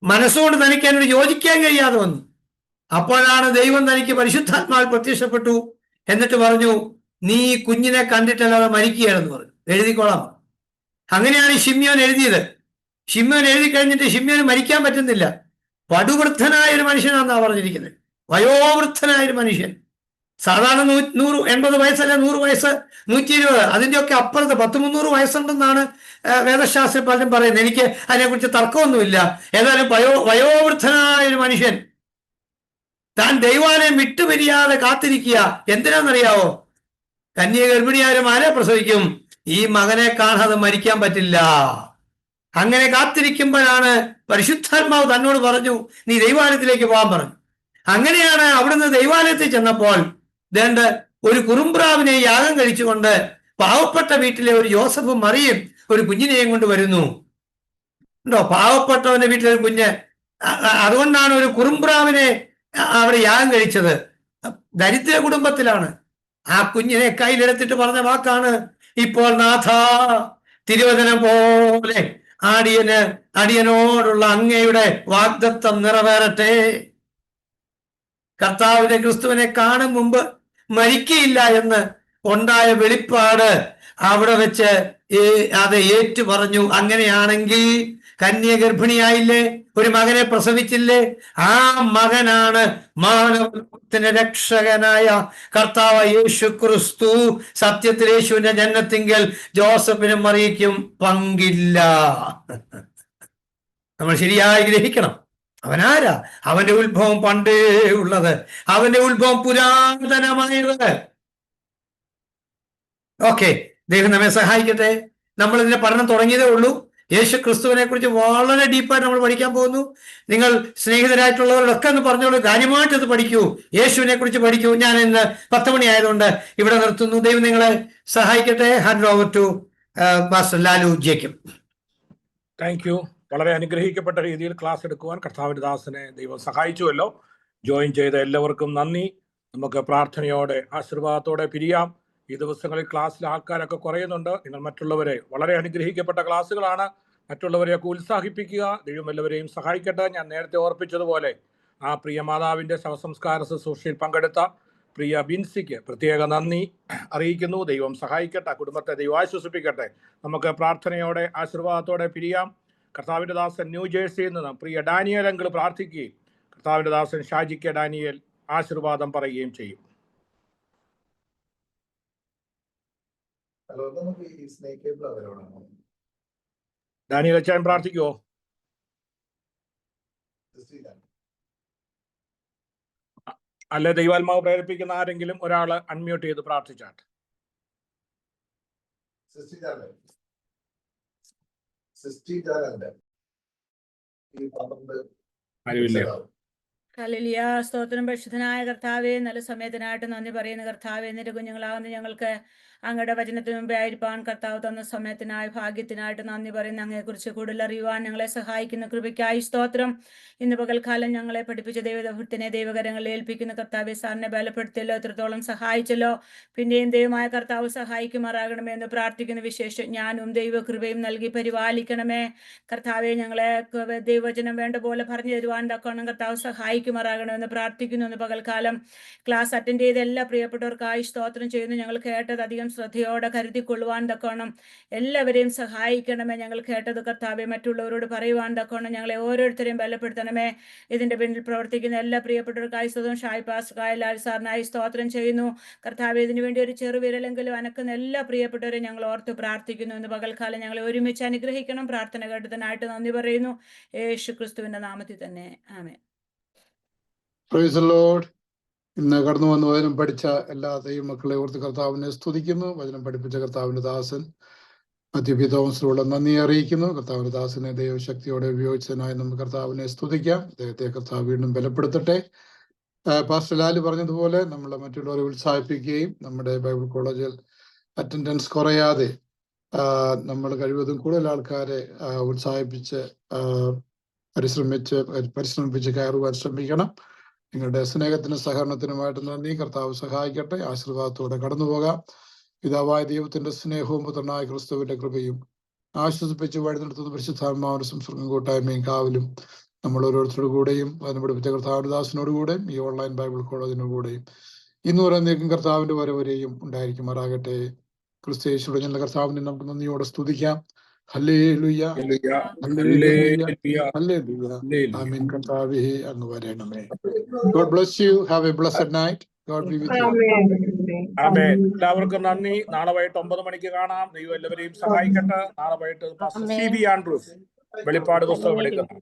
മനസ്സുകൊണ്ട് തനിക്ക് അതിനോട് യോജിക്കാൻ കഴിയാതെ വന്നു. അപ്പോഴാണ് ദൈവം തനിക്ക് പരിശുദ്ധാത്മാവിൽ പ്രത്യക്ഷപ്പെട്ടു. എന്നിട്ട് പറഞ്ഞു, നീ കുഞ്ഞിനെ കണ്ടിട്ടല്ലാതെ മരിക്കുകയാണെന്ന് പറഞ്ഞു. എഴുതിക്കോളാം. അങ്ങനെയാണ് ശിമ്യോൻ എഴുതിയത്. ശിമ്യോൻ എഴുതി കഴിഞ്ഞിട്ട് ശിമ്യോന് മരിക്കാൻ പറ്റുന്നില്ല. പടുവൃദ്ധനായ ഒരു മനുഷ്യനാണെന്നാണ് പറഞ്ഞിരിക്കുന്നത്. വയോവൃദ്ധനായ ഒരു മനുഷ്യൻ. സാധാരണ 80 വയസ്സല്ല, 100 വയസ്സ്, 120, അതിൻ്റെയൊക്കെ അപ്പുറത്ത് 100-300 വയസ്സുണ്ടെന്നാണ് വേദശാസ്ത്രി പലരും പറയുന്നത്. എനിക്ക് അതിനെക്കുറിച്ച് തർക്കമൊന്നുമില്ല. ഏതായാലും വയോവൃദ്ധനായ ഒരു മനുഷ്യൻ താൻ ദൈവാലയം വിട്ടുപിരിയാതെ കാത്തിരിക്കുക. എന്തിനാണെന്നറിയാവോ? കന്യക ഗർഭിണിയായ മകനെ പ്രസവിക്കും, ഈ മകനെ കാണാതെ മരിക്കാൻ പറ്റില്ല. അങ്ങനെ കാത്തിരിക്കുമ്പോഴാണ് പരിശുദ്ധാത്മാവ് തന്നോട് പറഞ്ഞു, നീ ദൈവാലയത്തിലേക്ക് പോകാൻ പറഞ്ഞു. അങ്ങനെയാണ് അവിടുന്ന് ദൈവാലയത്തിൽ ചെന്നപ്പോൾ ഒരു കുറുമ്പ്രാവിനെ യാഗം കഴിച്ചുകൊണ്ട് പാവപ്പെട്ട വീട്ടിലെ ഒരു യോസഫും മറിയും ഒരു കുഞ്ഞിനെയും കൊണ്ട് വരുന്നു. ഉണ്ടോ? പാവപ്പെട്ടവന്റെ വീട്ടിലെ ഒരു കുഞ്ഞ്. അതുകൊണ്ടാണ് ഒരു കുറുമ്പ്രാവിനെ അവിടെ യാഗം കഴിച്ചത്. ദരിദ്ര കുടുംബത്തിലാണ്. ആ കുഞ്ഞിനെ കയ്യിലെടുത്തിട്ട് പറഞ്ഞ വാക്കാണ്, ഇപ്പോൾ നാഥ തിരുവചനം പോലെ അടിയനോടുള്ള അങ്ങയുടെ വാഗ്ദത്തം നിറവേറട്ടെ. കർത്താവിന്റെ ക്രിസ്തുവിനെ കാണും മുമ്പ് മരിക്കയില്ല എന്ന് ഉണ്ടായ വെളിപ്പാട് അവിടെ വെച്ച് അത് ഏറ്റു പറഞ്ഞു. അങ്ങനെയാണെങ്കിൽ കന്യ ഗർഭിണിയായില്ലേ, ഒരു മകനെ പ്രസവിച്ചില്ലേ? ആ മകനാണ് മാനവത്തിന്റെ രക്ഷകനായ കർത്താവ് യേശു ക്രിസ്തു. സത്യത്തിൽ യേശുവിന്റെ ജനനത്തിങ്കൽ ജോസഫിനും മറിയയ്ക്കും പങ്കില്ല. നമ്മൾ ശരിയായി ഗ്രഹിക്കണം. അവനാരാ? അവന്റെ ഉത്ഭവം പണ്ടേ ഉള്ളത്, അവന്റെ ഉത്ഭവം പുരാതനമായത്. ഓക്കെ, ദൈവം നമ്മെ സഹായിക്കട്ടെ. നമ്മൾ ഇതിന്റെ പഠനം തുടങ്ങിയതേ ഉള്ളൂ. യേശു ക്രിസ്തുവിനെ കുറിച്ച് വളരെ ഡീപ്പായിട്ട് നമ്മൾ പഠിക്കാൻ പോകുന്നു. നിങ്ങൾ സ്നേഹിതരായിട്ടുള്ളവരോടൊക്കെ ഒന്ന് പറഞ്ഞോളൂ, കാര്യമായിട്ട് അത് പഠിക്കൂ, യേശുവിനെ കുറിച്ച് പഠിക്കൂ. ഞാൻ ഇന്ന് 10 മണി ആയതുകൊണ്ട് ഇവിടെ നിർത്തുന്നു. ദൈവം നിങ്ങളെ സഹായിക്കട്ടെ. Hand over to pastor Lalu Jacob. Thank you. വളരെ അനുഗ്രഹിക്കപ്പെട്ട രീതിയിൽ ക്ലാസ് എടുക്കുവാൻ കർത്താവിന്റെ ദാസനെ ദൈവം സഹായിച്ചുവല്ലോ. ജോയിൻ ചെയ്ത എല്ലാവർക്കും നന്ദി. നമുക്ക് പ്രാർത്ഥനയോടെ ആശീർവാദത്തോടെ പിരിയാം. ഈ ദിവസങ്ങളിൽ ക്ലാസ്സിൽ ആൾക്കാരൊക്കെ കുറയുന്നുണ്ട്. നിങ്ങൾ മറ്റുള്ളവരെ, വളരെ അനുഗ്രഹിക്കപ്പെട്ട ക്ലാസ്സുകളാണ്, മറ്റുള്ളവരെയൊക്കെ ഉത്സാഹിപ്പിക്കുക. ദൈവം എല്ലാവരെയും സഹായിക്കട്ടെ. ഞാൻ നേരത്തെ ഓർപ്പിച്ചതുപോലെ ആ പ്രിയ മാതാവിൻ്റെ ശവസംസ്കാര ശുശ്രൂഷയിൽ പങ്കെടുത്ത പ്രിയ ബിൻസിക്ക് പ്രത്യേക നന്ദി അറിയിക്കുന്നു. ദൈവം സഹായിക്കട്ടെ, കുടുംബത്തെ ദൈവം ആശ്വസിപ്പിക്കട്ടെ. നമുക്ക് പ്രാർത്ഥനയോടെ ആശീർവാദത്തോടെ പിരിയാം. കർത്താവിൻ്റെ ദാസൻ ന്യൂജേഴ്സിയിൽ നിന്ന് പ്രിയ ഡാനിയൽ അങ്കിൾ പ്രാർത്ഥിക്കുകയും കർത്താവിൻ്റെ ദാസൻ ഷാജിക്ക് ഡാനിയൽ ആശീർവാദം പറയുകയും ചെയ്യും. ഡാനിയൽ അച്ഛൻ പ്രാർത്ഥിക്കുവോ? അല്ലെ ദൈവാത്മാവ് പ്രേരിപ്പിക്കുന്ന ആരെങ്കിലും ഒരാൾ അൺമ്യൂട്ട് ചെയ്ത് പ്രാർത്ഥിച്ചാട്ടെ. ആരുമില്ലേ? ഹല്ലേലൂയ. സ്തോത്രം. പരിശുദ്ധനായ കർത്താവേ, നല്ല സമയത്തിനായിട്ട് നന്ദി പറയുന്ന കർത്താവേ, നിന്റെ കുഞ്ഞുങ്ങളാവുന്ന ഞങ്ങൾക്ക് അങ്ങയുടെ വചനത്തിന് മുമ്പേ ആയിരിക്കാൻ കർത്താവ് തന്ന സമയത്തിനായി ഭാഗ്യത്തിനായിട്ട് നന്ദി പറയുന്ന അങ്ങയെക്കുറിച്ച് കൂടുതൽ അറിയുവാൻ ഞങ്ങളെ സഹായിക്കുന്ന കൃപയ്ക്കായി സ്തോത്രം. ഇന്ന് പകൽക്കാലം ഞങ്ങളെ പഠിപ്പിച്ച ദൈവദൗത്യത്തിനെ ദൈവകരങ്ങളിൽ ഏൽപ്പിക്കുന്ന കർത്താവെ, സാറിനെ ബലപ്പെടുത്തിയല്ലോ, എത്രത്തോളം സഹായിച്ചല്ലോ. പിന്നെയും ദൈവമായ കർത്താവ് സഹായിക്കുമാറാകണമേ എന്ന് പ്രാർത്ഥിക്കുന്ന വിശേഷം ഞാനും ദൈവകൃപയും നൽകി പരിപാലിക്കണമേ കർത്താവെ. ഞങ്ങളെ ദൈവവചനം വേണ്ട പോലെ പറഞ്ഞു തരുവാൻ തക്കവണ്ണം കർത്താവ് സഹായിക്കുമാറാകണമെന്ന് പ്രാർത്ഥിക്കുന്നു. എന്ന് പകൽക്കാലം ക്ലാസ് അറ്റൻഡ് ചെയ്ത എല്ലാ പ്രിയപ്പെട്ടവർക്കായി സ്തോത്രം ചെയ്യുന്നു. ഞങ്ങൾ കേട്ടത് അധികം ശ്രദ്ധയോടെ കരുതിക്കൊള്ളുവാൻ തക്കവണ്ണം എല്ലാവരെയും സഹായിക്കണമേ. ഞങ്ങൾ കേട്ടത് കർത്താവെ മറ്റുള്ളവരോട് പറയുവാൻ തക്കവണ്ണം ഞങ്ങളെ ഓരോരുത്തരെയും ബലപ്പെടുത്തണമേ. ഇതിന്റെ പിന്നിൽ പ്രവർത്തിക്കുന്ന എല്ലാ പ്രിയപ്പെട്ടവർക്കായി സ്തോത്രം. ഷായ് പാസ്റ്റർ ലാൽ സാറിനായി സ്തോത്രം ചെയ്യുന്നു കർത്താവെ. ഇതിനു വേണ്ടി ഒരു ചെറുവിരലെങ്കിലും അനക്കുന്ന എല്ലാ പ്രിയപ്പെട്ടവരെയും ഞങ്ങൾ ഓർത്ത് പ്രാർത്ഥിക്കുന്നു. ഇന്ന് പകൽക്കാലം ഞങ്ങളെ ഒരുമിച്ച് അനുഗ്രഹിക്കണം. പ്രാർത്ഥന കേട്ടതിനായിട്ട് നന്ദി പറയുന്നു, യേശു ക്രിസ്തുവിന്റെ നാമത്തിൽ തന്നെ, ആമേൻ. Praise the Lord. ഇന്ന് കടന്നു വന്ന് വചനം പഠിച്ച എല്ലാ ദൈവമക്കളെ ഓർത്ത് കർത്താവിനെ സ്തുതിക്കുന്നു. വചനം പഠിപ്പിച്ച കർത്താവിന്റെ ദാസൻ മാത്യു തോമസിലുള്ള നന്ദി അറിയിക്കുന്നു. കർത്താവിന്റെ ദാസനെ ദൈവശക്തിയോടെ ഉപയോഗിച്ചതിനായി നമുക്ക് കർത്താവിനെ സ്തുതിക്കാം. അദ്ദേഹത്തെ കർത്താവ് വീണ്ടും ബലപ്പെടുത്തട്ടെ. പാസ്റ്റർ ലാല് പറഞ്ഞതുപോലെ നമ്മളെ മറ്റുള്ളവരെ ഉത്സാഹിപ്പിക്കുകയും നമ്മുടെ ബൈബിൾ കോളേജിൽ അറ്റൻഡൻസ് കുറയാതെ നമ്മൾ കഴിവതും കൂടുതൽ ആൾക്കാരെ ഉത്സാഹിപ്പിച്ച് പരിശ്രമിപ്പിച്ച് കയറുവാൻ ശ്രമിക്കണം. നിങ്ങളുടെ സ്നേഹത്തിനും സഹകരണത്തിനുമായിട്ട് നന്ദി. കർത്താവ് സഹായിക്കട്ടെ. ആശീർവാദത്തോടെ കടന്നു പോകാം. പിതാവായ ദൈവത്തിന്റെ സ്നേഹവും പുത്രനായ ക്രിസ്തുവിന്റെ കൃപയും ആശ്വസിപ്പിച്ച് വഴി നടത്തുന്ന പരിശുദ്ധാത്മാവിന്റെ സംസർഗം കൂട്ടായ്മയും കാവലും നമ്മൾ ഓരോരുത്തരുടെ കൂടെയും അതിനെ പഠിപ്പിച്ച കർത്താവിന്റെ ദാസനോടുകൂടെയും ഈ ഓൺലൈൻ ബൈബിൾ കോളേജിനോടുകൂടെയും ഇന്ന് പറയുന്നേക്കും കർത്താവിന്റെ വരവരെയും ഉണ്ടായിരിക്കുമാറാകട്ടെ. ക്രിസ്തു യേശുവിന്റെ ഞങ്ങളുടെ കർത്താവിനെ നമുക്ക് നന്ദിയോടെ സ്തുതിക്കാം. ഹല്ലേലൂയ, ഹല്ലേലൂയ, ഹല്ലേലൂയ. ആമേൻ. കർത്താവേ അങ്ങ് വരണമേ. God bless you. Have a blessed night. God be with you. ആമേൻ. എല്ലാവർക്കും നന്ദി. നാളെ വൈകിട്ട് 9 മണിക്ക് കാണാം. ദൈവം എല്ലാവരെയും സഹായിക്കട്ടെ. നാളെ വൈകിട്ട് പാസ്റ്റർ CB ആൻഡ്രൂസ് വെളിപ്പാട് പുസ്തകം എടുക്കുന്നു.